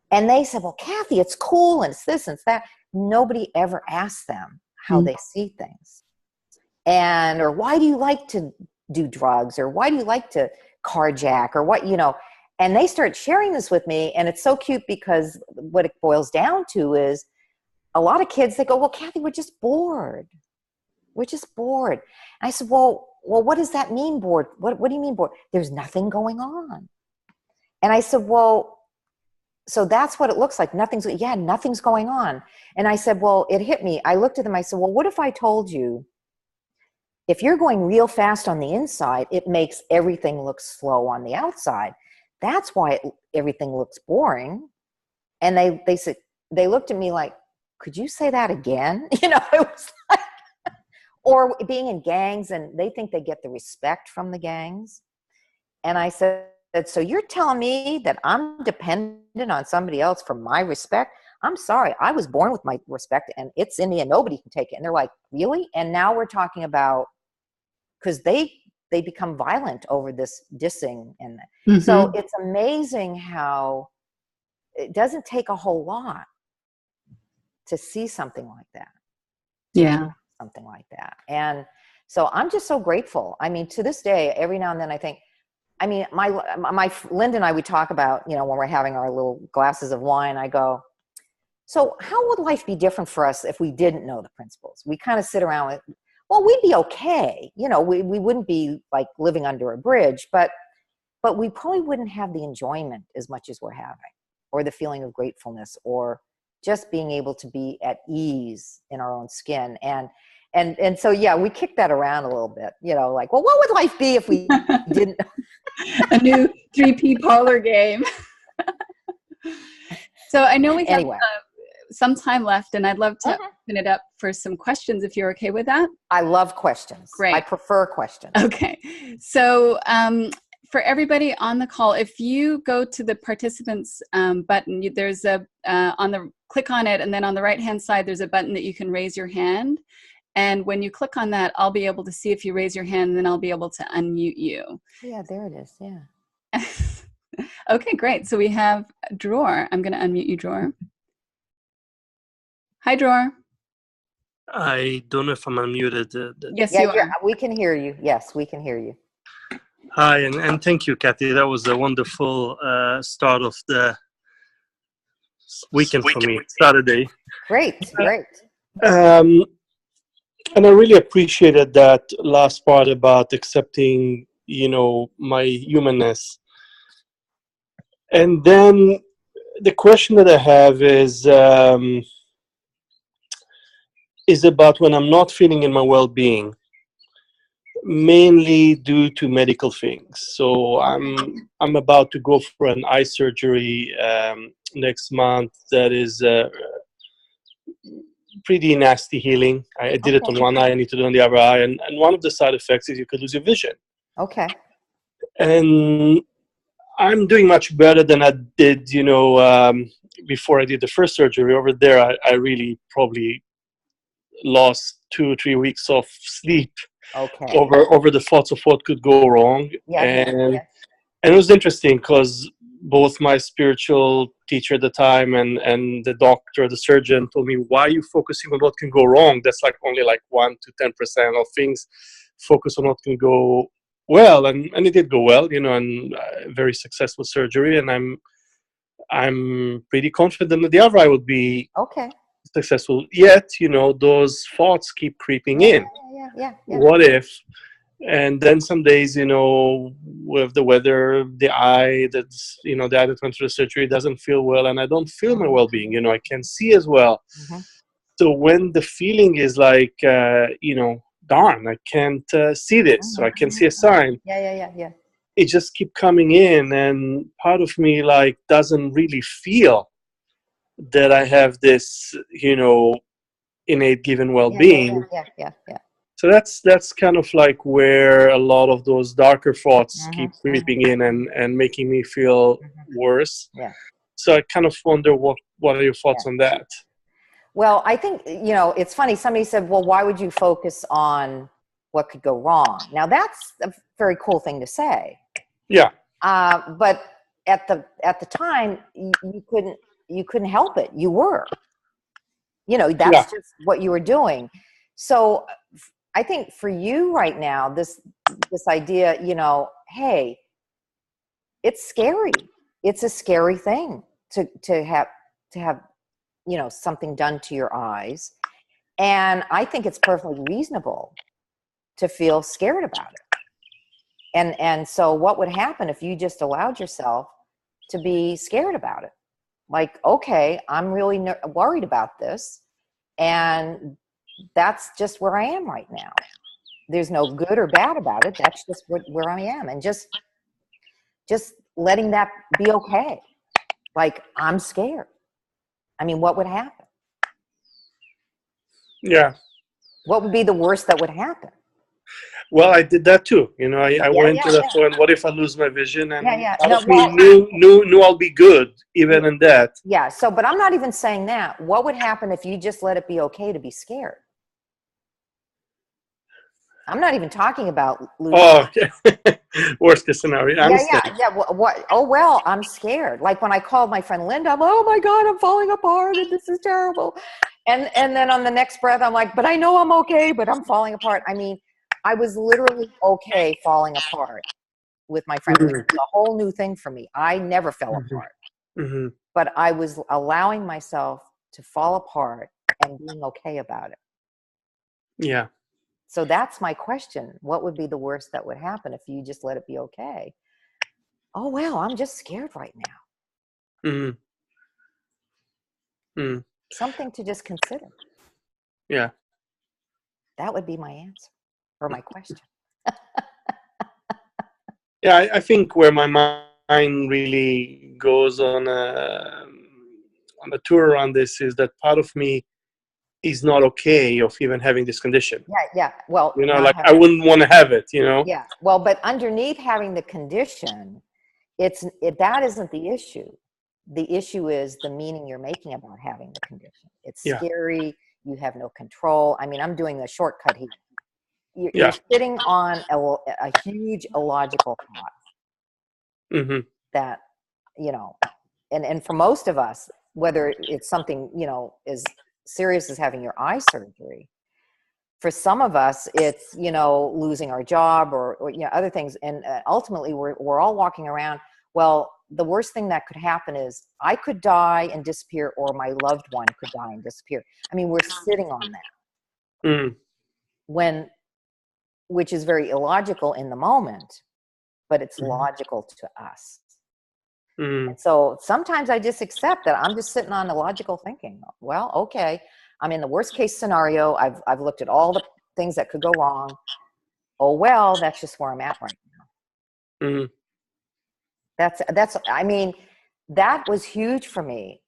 And they said, well, Cathy, it's cool and it's this and it's that. Nobody ever asked them how they see things. And, or why do you like to do drugs? Or why do you like to carjack? Or what, you know? And they start sharing this with me. And it's so cute because what it boils down to is a lot of kids, they go, well, Cathy, we're just bored. We're just bored. And I said, well, what does that mean, bored? What do you mean bored? There's nothing going on. And I said, well, so that's what it looks like. Nothing's going on. And I said, well, it hit me. I looked at them. I said, well, what if I told you, if you're going real fast on the inside, it makes everything look slow on the outside. That's why everything looks boring. And they said, they looked at me like, could you say that again? You know, it was like, or being in gangs and they think they get the respect from the gangs. And I said, so you're telling me that I'm dependent on somebody else for my respect? I'm sorry. I was born with my respect and it's in me and nobody can take it. And they're like, really? And now we're talking about, because they become violent over this dissing. And so it's amazing how it doesn't take a whole lot to see something like that. Yeah. Something like that. And so I'm just so grateful. I mean, to this day, every now and then I think, I mean, my Linda and I, we talk about, you know, when we're having our little glasses of wine, I go, so how would life be different for us if we didn't know the principles? We kind of sit around with, well, we'd be okay. You know, we wouldn't be like living under a bridge, but we probably wouldn't have the enjoyment as much as we're having, or the feeling of gratefulness, or just being able to be at ease in our own skin. And so, yeah, we kick that around a little bit, you know, like, well, what would life be if we didn't? A new 3P parlor game. So I know we have some time left, and I'd love to open it up for some questions if you're okay with that. I love questions. Great. I prefer questions. Okay. So for everybody on the call, if you go to the participants button, there's a click on it, and then on the right-hand side, there's a button that you can raise your hand. And when you click on that, I'll be able to see if you raise your hand, and then I'll be able to unmute you. Yeah, there it is. Yeah. Okay, great. So we have Dror. I'm going to unmute you, Dror. Hi, Dror. I don't know if I'm unmuted. Yes, you are. We can hear you. Yes, we can hear you. Hi, and thank you, Cathy. That was a wonderful start of the weekend for me, Saturday. Great. And I really appreciated that last part about accepting, you know, my humanness. And then the question that I have is about when I'm not feeling in my well-being, mainly due to medical things. So I'm about to go for an eye surgery next month that is pretty nasty healing. I did it on one eye, I need to do it on the other eye, and one of the side effects is you could lose your vision. Okay. And I'm doing much better than I did, you know, before I did the first surgery. Over there, I really probably lost 2 or 3 weeks of sleep over the thoughts of what could go wrong. And it was interesting because both my spiritual teacher at the time and the doctor, the surgeon, told me, why are you focusing on what can go wrong? That's like only like 1 to 10% of things. Focus on what can go well, and it did go well, you know, and very successful surgery. And I'm pretty confident that the other eye would be successful. Yet, you know, those thoughts keep creeping in. Yeah. What if? And then some days, you know, with the weather, the eye that's, you know, the eye that went through the surgery doesn't feel well, and I don't feel my well-being, you know, I can see as well. So when the feeling is like, you know, darn, I can't see this, so I can see a sign. Yeah. It just keep coming in, and part of me like doesn't really feel that I have this, you know, innate given well-being. Yeah. So that's kind of like where a lot of those darker thoughts keep creeping in and making me feel worse. Yeah. So I kind of wonder what are your thoughts on that? Well, I think, you know, it's funny. Somebody said, well, why would you focus on what could go wrong? Now, that's a very cool thing to say. Yeah. But at the time, you couldn't help it. You were, that's just what you were doing. So I think for you right now, this idea, hey, it's scary. It's a scary thing to have something done to your eyes. And I think it's perfectly reasonable to feel scared about it. And so what would happen if you just allowed yourself to be scared about it? Like, okay, I'm really worried about this, and that's just where I am right now. There's no good or bad about it. That's just where I am. And just letting that be okay. Like, I'm scared. I mean, what would happen? Yeah. What would be the worst that would happen? Well, I did that too. I went to that point. What if I lose my vision? And No, of me knew I'll be good even in that. Yeah. So, but I'm not even saying that. What would happen if you just let it be okay to be scared? I'm not even talking about losing. Oh, okay. Worst case scenario. Yeah. What? Oh, well, I'm scared. Like when I called my friend Linda, I'm like, oh my God, I'm falling apart and this is terrible. And then on the next breath, I'm like, but I know I'm okay, but I'm falling apart. I mean, I was literally okay falling apart with my friend. Mm-hmm. It was a whole new thing for me. I never fell apart. Mm-hmm. But I was allowing myself to fall apart and being okay about it. Yeah. So that's my question. What would be the worst that would happen if you just let it be okay? Oh, well, I'm just scared right now. Mm-hmm. Mm. Something to just consider. Yeah. That would be my answer or my question. Yeah, I think where my mind really goes on a tour around this is that part of me is not okay of even having this condition. Yeah. Well, like I wouldn't want to have it. Yeah. Well, but underneath having the condition, that isn't the issue. The issue is the meaning you're making about having the condition. It's scary. You have no control. I mean, I'm doing a shortcut here. You're sitting on a huge illogical thought. Mm-hmm. That, and for most of us, whether it's something, as serious as having your eye surgery, for some of us, it's, losing our job or other things. And ultimately we're all walking around. Well, the worst thing that could happen is I could die and disappear, or my loved one could die and disappear. I mean, we're sitting on that. Which is very illogical in the moment, but it's logical to us. And so sometimes I just accept that I'm just sitting on illogical thinking. Well, okay, I'm in the worst case scenario. I've looked at all the things that could go wrong. Oh, well, that's just where I'm at right now. I mean, that was huge for me,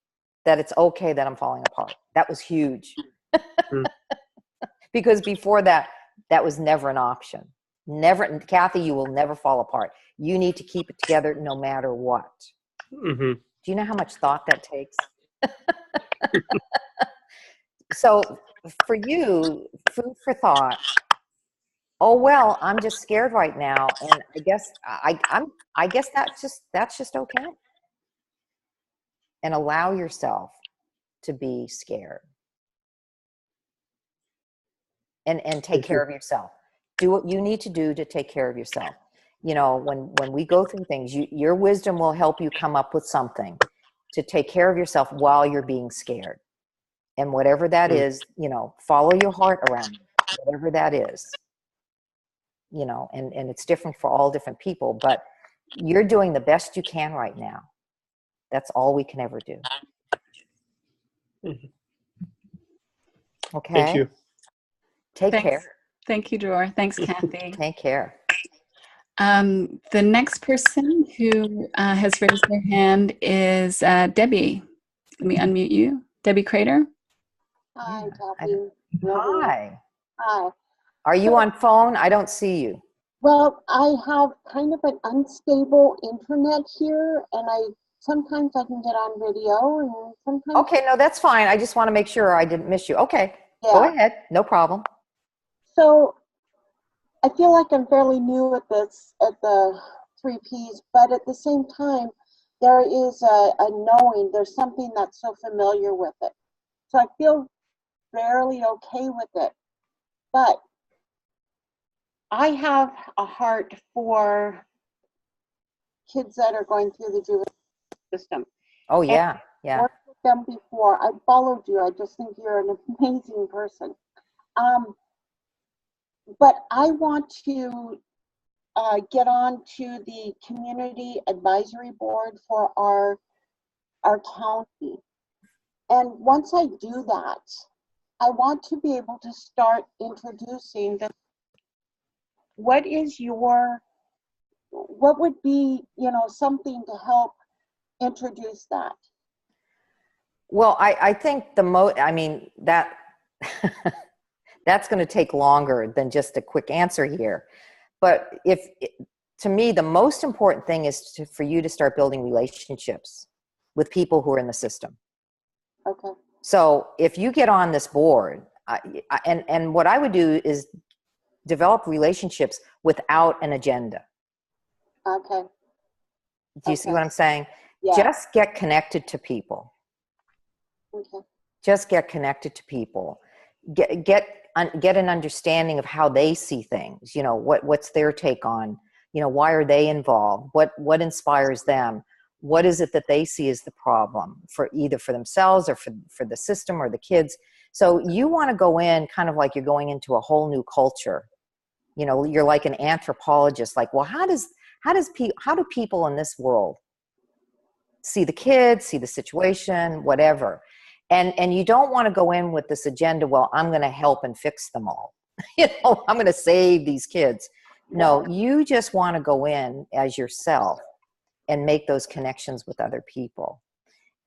that it's okay that I'm falling apart. That was huge. Because before that was never an option. Never. Cathy, you will never fall apart. You need to keep it together no matter what. Do you know how much thought that takes? So for you, food for thought. Oh, well, I'm just scared right now, and I guess that's just okay. And allow yourself to be scared. And take care of yourself. Do what you need to do to take care of yourself. When we go through things, your wisdom will help you come up with something to take care of yourself while you're being scared. And whatever that is, follow your heart around it, whatever that is. And it's different for all different people, but you're doing the best you can right now. That's all we can ever do. Okay. Thank you. Take care. Thank you, Dror. Thanks, Cathy. Take care. The next person who has raised their hand is Debbie. Let me unmute you. Debbie Crater. Hi, Cathy. Hi. Hi. Are you on phone? I don't see you. Well, I have kind of an unstable internet here, and sometimes I can get on video, and sometimes. Okay, no, that's fine. I just want to make sure I didn't miss you. Okay, Go ahead. No problem. So I feel like I'm fairly new at the 3 Ps, but at the same time, there is a knowing, there's something that's so familiar with it. So I feel fairly okay with it. But I have a heart for kids that are going through the juvenile system. Oh, And yeah, I've yeah. worked with them before. I followed you. I just think you're an amazing person. But I want to get on to the community advisory board for our county. And once I do that, I want to be able to start introducing the, what would be, something to help introduce that. Well, I think I mean, that that's going to take longer than just a quick answer here. But to me, the most important thing is for you to start building relationships with people who are in the system. Okay. So if you get on this board, and what I would do is develop relationships without an agenda. Okay. Do you see what I'm saying? Yeah. Just get connected to people. Okay. Just get connected to people. Get an understanding of how they see things. You know, what's their take on, why are they involved? What inspires them? What is it that they see as the problem for either for themselves or for the system or the kids? So you want to go in kind of like you're going into a whole new culture. You're like an anthropologist, like, well, how do people in this world see the kids, see the situation, whatever. And you don't want to go in with this agenda, well, I'm going to help and fix them all. I'm going to save these kids. No, you just want to go in as yourself and make those connections with other people.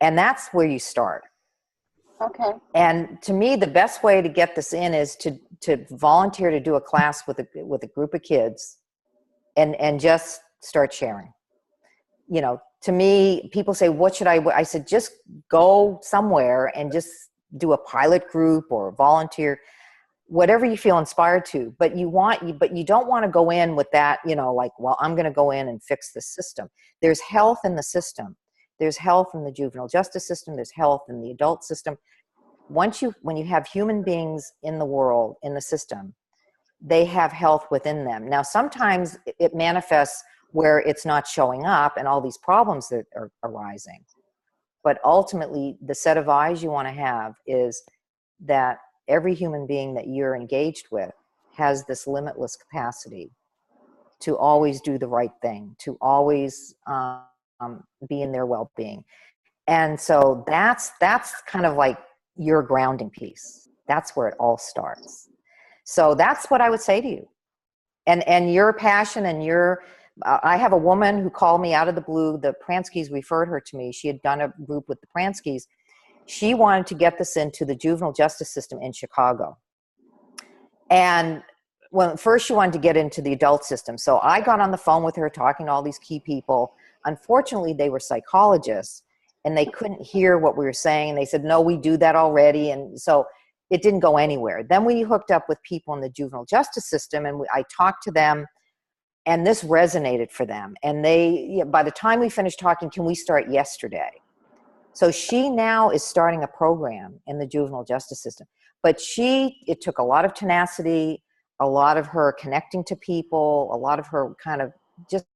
And that's where you start. Okay. And to me, the best way to get this in is to volunteer to do a class with a group of kids and just start sharing. To me, people say, what should I said, just go somewhere and just do a pilot group or volunteer, whatever you feel inspired to. But you don't want to go in with that, like, well, I'm going to go in and fix the system. There's health in the system. There's health in the juvenile justice system. There's health in the adult system. When you have human beings in the world, in the system, they have health within them. Now, sometimes it manifests where it's not showing up and all these problems that are arising. But ultimately, the set of eyes you want to have is that every human being that you're engaged with has this limitless capacity to always do the right thing, to always be in their well-being. And so that's kind of like your grounding piece. That's where it all starts. So that's what I would say to you. And your passion and I have a woman who called me out of the blue. The Pranskys referred her to me. She had done a group with the Pranskys. She wanted to get this into the juvenile justice system in Chicago. And first she wanted to get into the adult system. So I got on the phone with her talking to all these key people. Unfortunately, they were psychologists and they couldn't hear what we were saying. They said, no, we do that already. And so it didn't go anywhere. Then we hooked up with people in the juvenile justice system and I talked to them. And this resonated for them. And by the time we finished talking, can we start yesterday? So she now is starting a program in the juvenile justice system. But it took a lot of tenacity, a lot of her connecting to people, a lot of her kind of just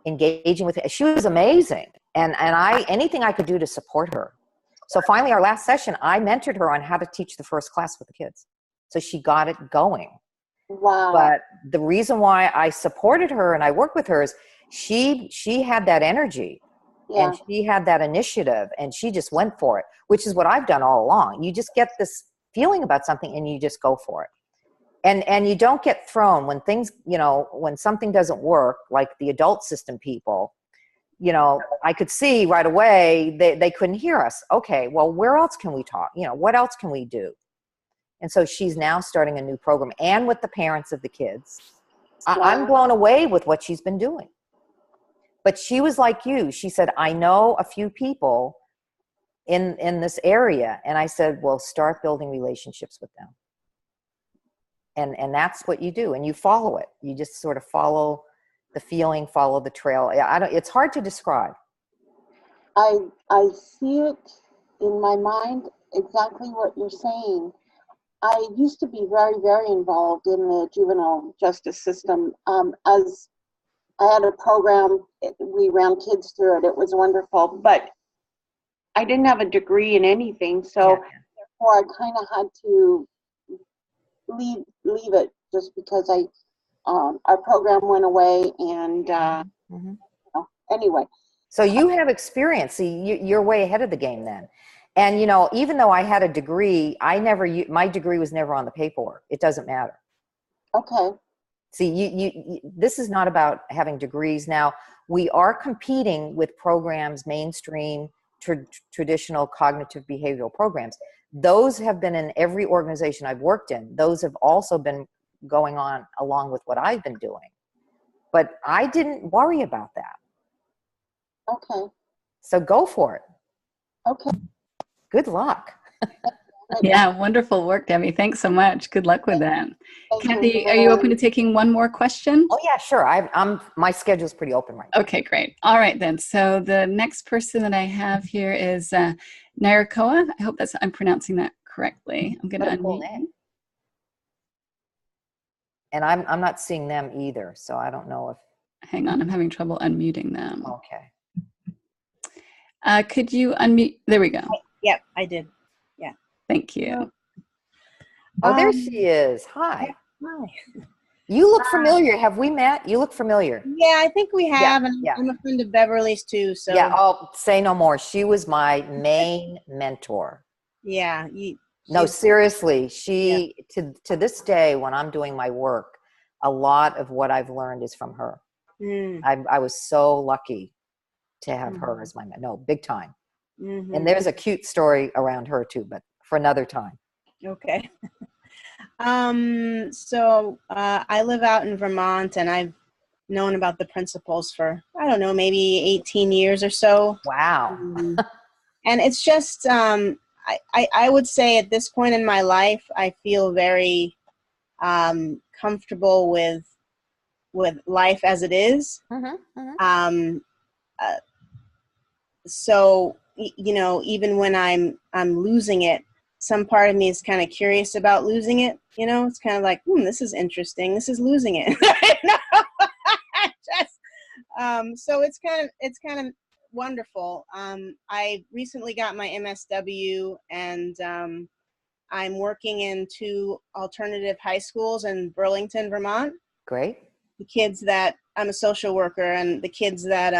engaging with it. She was amazing. And anything I could do to support her. So finally, our last session, I mentored her on how to teach the first class with the kids. So she got it going. Wow. But the reason why I supported her and I worked with her is she had that energy and she had that initiative and she just went for it, which is what I've done all along. You just get this feeling about something and you just go for it. And you don't get thrown when things, when something doesn't work, like the adult system people, I could see right away they couldn't hear us. Okay, well, where else can we talk? What else can we do? And so she's now starting a new program and with the parents of the kids. I'm blown away with what she's been doing. But she was like you. She said, I know a few people in this area. And I said, well, start building relationships with them. And that's what you do. And you follow it. You just sort of follow the feeling, follow the trail. It's hard to describe. I see it in my mind exactly what you're saying. I used to be very, very involved in the juvenile justice system. As I had a program, we ran kids through it. It was wonderful, but I didn't have a degree in anything, so therefore I kind of had to leave it just because our program went away, and anyway. So you have experience. See, you're way ahead of the game then. And, even though I had a degree, my degree was never on the paperwork. It doesn't matter. Okay. See, this is not about having degrees. Now, we are competing with programs, mainstream, traditional cognitive behavioral programs. Those have been in every organization I've worked in. Those have also been going on along with what I've been doing. But I didn't worry about that. Okay. So go for it. Okay. Good luck. Yeah, wonderful work, Debbie. Thanks so much. Good luck with that. Cathy, are you open to taking one more question? Oh yeah, sure. My schedule's pretty open right now. Okay, great. All right then. So the next person that I have here is Nairakoa. I hope I'm pronouncing that correctly. I'm going to unmute you. And I'm not seeing them either, so I don't know if. Hang on, I'm having trouble unmuting them. Okay. Could you unmute? There we go. Yep, I did. Yeah. Thank you. Oh, there she is. Hi. Hi. You look familiar. Have we met? You look familiar. Yeah, I think we have. And yeah. I'm a friend of Beverly's too. So yeah. Oh, say no more. She was my main mentor. Yeah. No, seriously. She to this day, when I'm doing my work, a lot of what I've learned is from her. I was so lucky to have her as my big time. And there's a cute story around her too, but for another time. Okay. So I live out in Vermont, and I've known about the principles for, I don't know, maybe 18 years or so. Wow. And it's just, I would say at this point in my life, I feel very comfortable with life as it is. So, even when I'm losing it, some part of me is kind of curious about losing it. It's kind of like, this is interesting. This is losing it. So it's kind of wonderful. I recently got my MSW, and I'm working in 2 alternative high schools in Burlington, Vermont. Great. The kids that I'm a social worker, and the kids that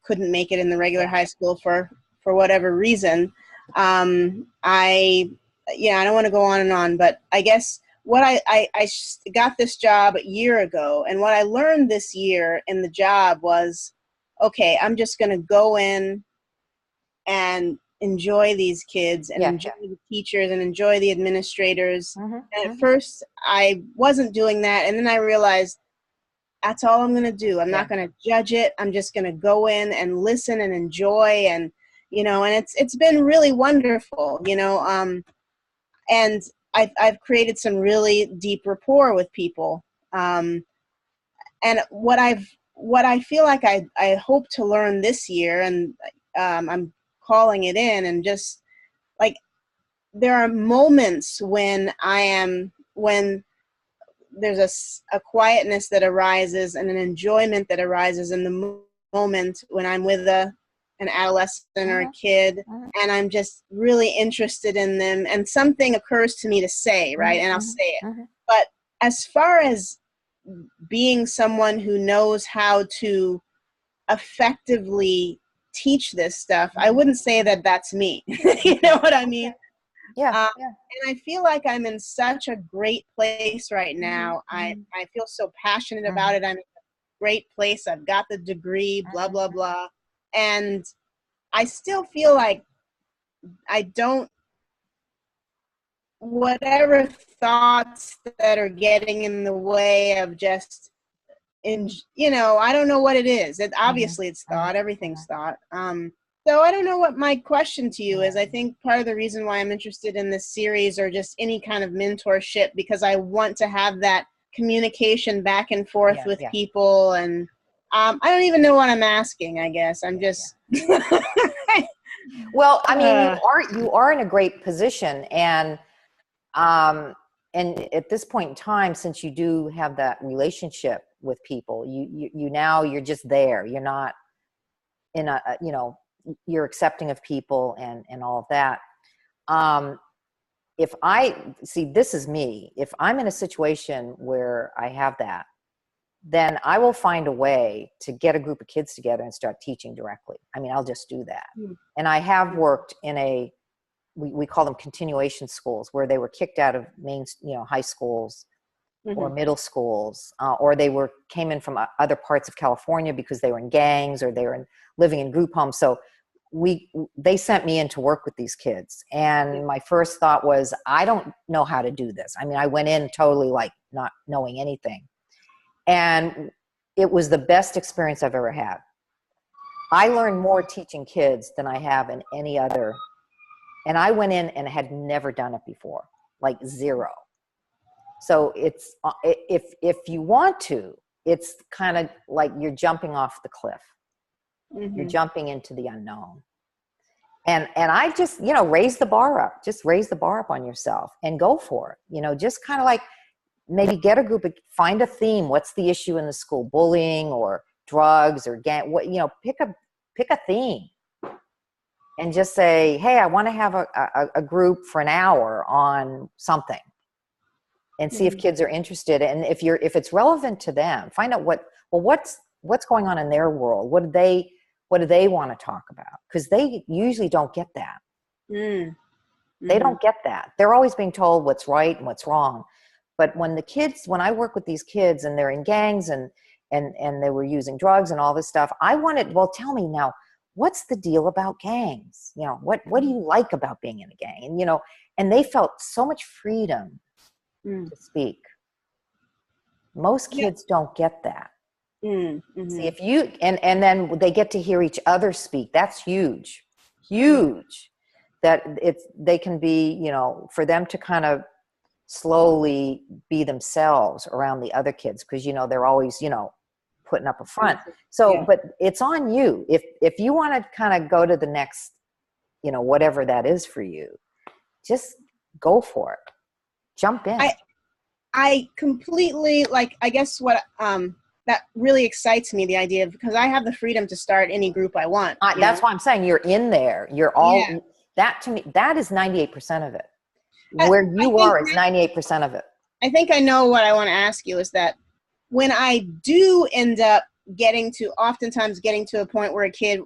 couldn't make it in the regular high school for whatever reason. I don't want to go on and on, but I guess what I got this job a year ago, and what I learned this year in the job was, okay, I'm just going to go in and enjoy these kids and enjoy the teachers and enjoy the administrators. And at first I wasn't doing that. And then I realized that's all I'm going to do. I'm not going to judge it. I'm just going to go in and listen and enjoy. And, and it's been really wonderful, and I've created some really deep rapport with people. And what I feel like I hope to learn this year, and I'm calling it in, and just like, there are moments when there's a quietness that arises and an enjoyment that arises in the moment when I'm with an adolescent or a kid, and I'm just really interested in them, and something occurs to me to say, right? And I'll say it. But as far as being someone who knows how to effectively teach this stuff, I wouldn't say that that's me. You know what I mean? Yeah. And I feel like I'm in such a great place right now. I feel so passionate about it. I'm in a great place. I've got the degree, blah, blah, blah. And I still feel like whatever thoughts that are getting in the way of just, I don't know what it is. Obviously it's thought, everything's thought. So I don't know what my question to you is. I think part of the reason why I'm interested in this series, or just any kind of mentorship, because I want to have that communication back and forth with people, and I don't even know what I'm asking, I guess. I'm just Well, I mean, you are in a great position, and at this point in time, since you do have that relationship with people, you now you're just there. You're not in a you know, you're accepting of people and all of that. If I see, this is me. If I'm in a situation where I have that, then I will find a way to get a group of kids together and start teaching directly. I mean, I'll just do that. And I have worked in we call them continuation schools, where they were kicked out of high schools or middle schools, or they came in from other parts of California because they were in gangs or they were living in group homes. So they sent me in to work with these kids. And my first thought was, I don't know how to do this. I mean, I went in totally like not knowing anything. And it was the best experience I've ever had. I learned more teaching kids than I have in any other. And I went in and had never done it before, like zero. So it's, if you want to, it's kind of like you're jumping off the cliff. You're jumping into the unknown. And I just, raise the bar up. Just raise the bar up on yourself and go for it. Just kind of like maybe get a group, find a theme. What's the issue in the school? Bullying or drugs or gang? Pick a theme. And just say, hey, I want to have a group for an hour on something, and see if kids are interested. And if it's relevant to them, find out what's going on in their world. What do they want to talk about? Because they usually don't get that. They don't get that. They're always being told what's right and what's wrong. But when I work with these kids and they're in gangs and they were using drugs and all this stuff, I wanted, well, tell me now, what's the deal about gangs? What do you like about being in a gang? And they felt so much freedom to speak. Most kids don't get that. See, if you, and then they get to hear each other speak. That's huge. That they can be, for them to kind of slowly be themselves around the other kids. Cause they're always, putting up a front. So, but it's on you. If you want to kind of go to the next, whatever that is for you, just go for it. Jump in. I completely I guess what, that really excites me, the idea of, because I have the freedom to start any group I want. That's why I'm saying you're in there. You're all, that to me, that is 98% of it. Where you are is 98% of it. I think I know what I want to ask you is that when I do end up oftentimes getting to a point where a kid,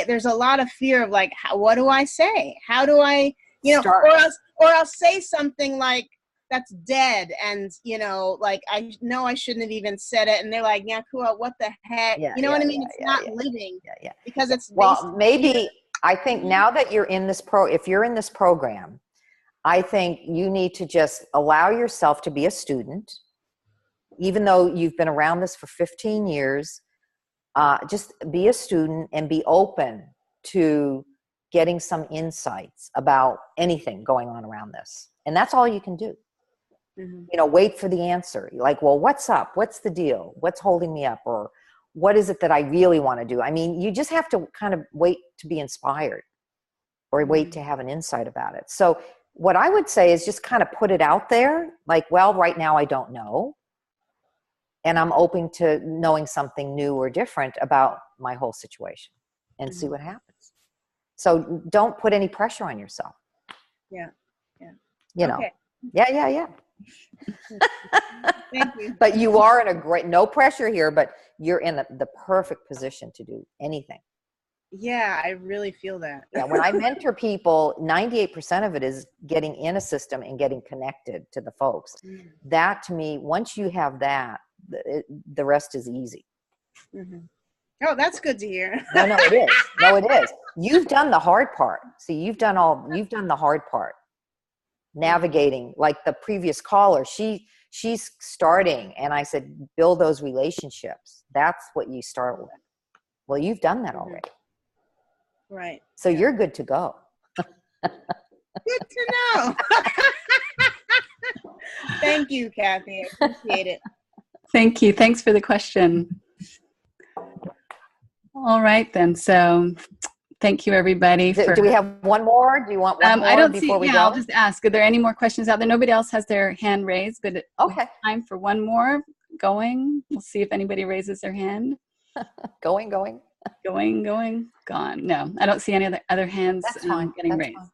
there's a lot of fear of what do I say? How do I, or I'll say something like, that's dead. And, I know I shouldn't have even said it. And they're like, Nyakua, what the heck? What I mean? It's not living. Because it's, well, maybe I think now that you're in this if you're in this program, I think you need to just allow yourself to be a student. Even though you've been around this for 15 years, just be a student and be open to getting some insights about anything going on around this. And that's all you can do. Wait for the answer. Well, what's up? What's the deal? What's holding me up? Or what is it that I really want to do? I mean, you just have to kind of wait to be inspired or wait to have an insight about it. So what I would say is just kind of put it out there. Well, right now I don't know. And I'm open to knowing something new or different about my whole situation and see what happens. So don't put any pressure on yourself. Yeah. Okay. Yeah. Thank you. But you are in no pressure here, but you're in the perfect position to do anything. Yeah, I really feel that. Yeah, when I mentor people, 98% of it is getting in a system and getting connected to the folks. That to me, once you have that, the rest is easy. Oh, that's good to hear. No, it is. No, it is. You've done the hard part. See, you've done the hard part. Navigating, like the previous caller, she's starting, and I said, build those relationships. That's what you start with. Well, you've done that already. Right. So you're good to go. Good to know. Thank you, Cathy. I appreciate it. Thank you. Thanks for the question. All right then. So thank you everybody. Do we have one more? Do you want one more I don't before see, we yeah, go? I'll just ask, are there any more questions out there? Nobody else has their hand raised, but Okay. time for one more going. We'll see if anybody raises their hand. Going. Gone. No, I don't see any other hands That's fine. getting That's raised. fine.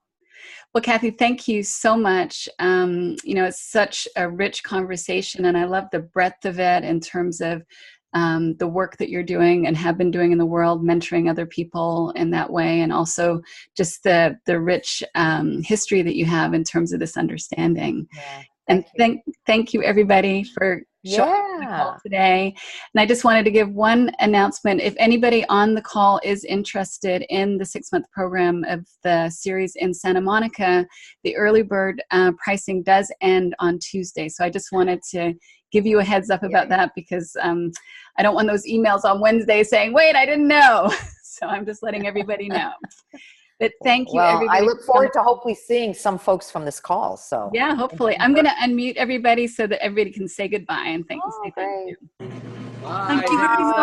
Well, Cathy, thank you so much. It's such a rich conversation, and I love the breadth of it in terms of the work that you're doing and have been doing in the world, mentoring other people in that way, and also just the rich history that you have in terms of this understanding. Yeah. And thank you everybody for showing up on the call today. And I just wanted to give one announcement. If anybody on the call is interested in the 6-month program of the series in Santa Monica, the early bird pricing does end on Tuesday. So I just wanted to give you a heads up about that, because I don't want those emails on Wednesday saying, wait, I didn't know. So I'm just letting everybody know. But thank you, everybody. I look forward to hopefully seeing some folks from this call. So yeah, hopefully. I'm going to unmute everybody so that everybody can say goodbye and thank you. Great. Bye. Thank you very much.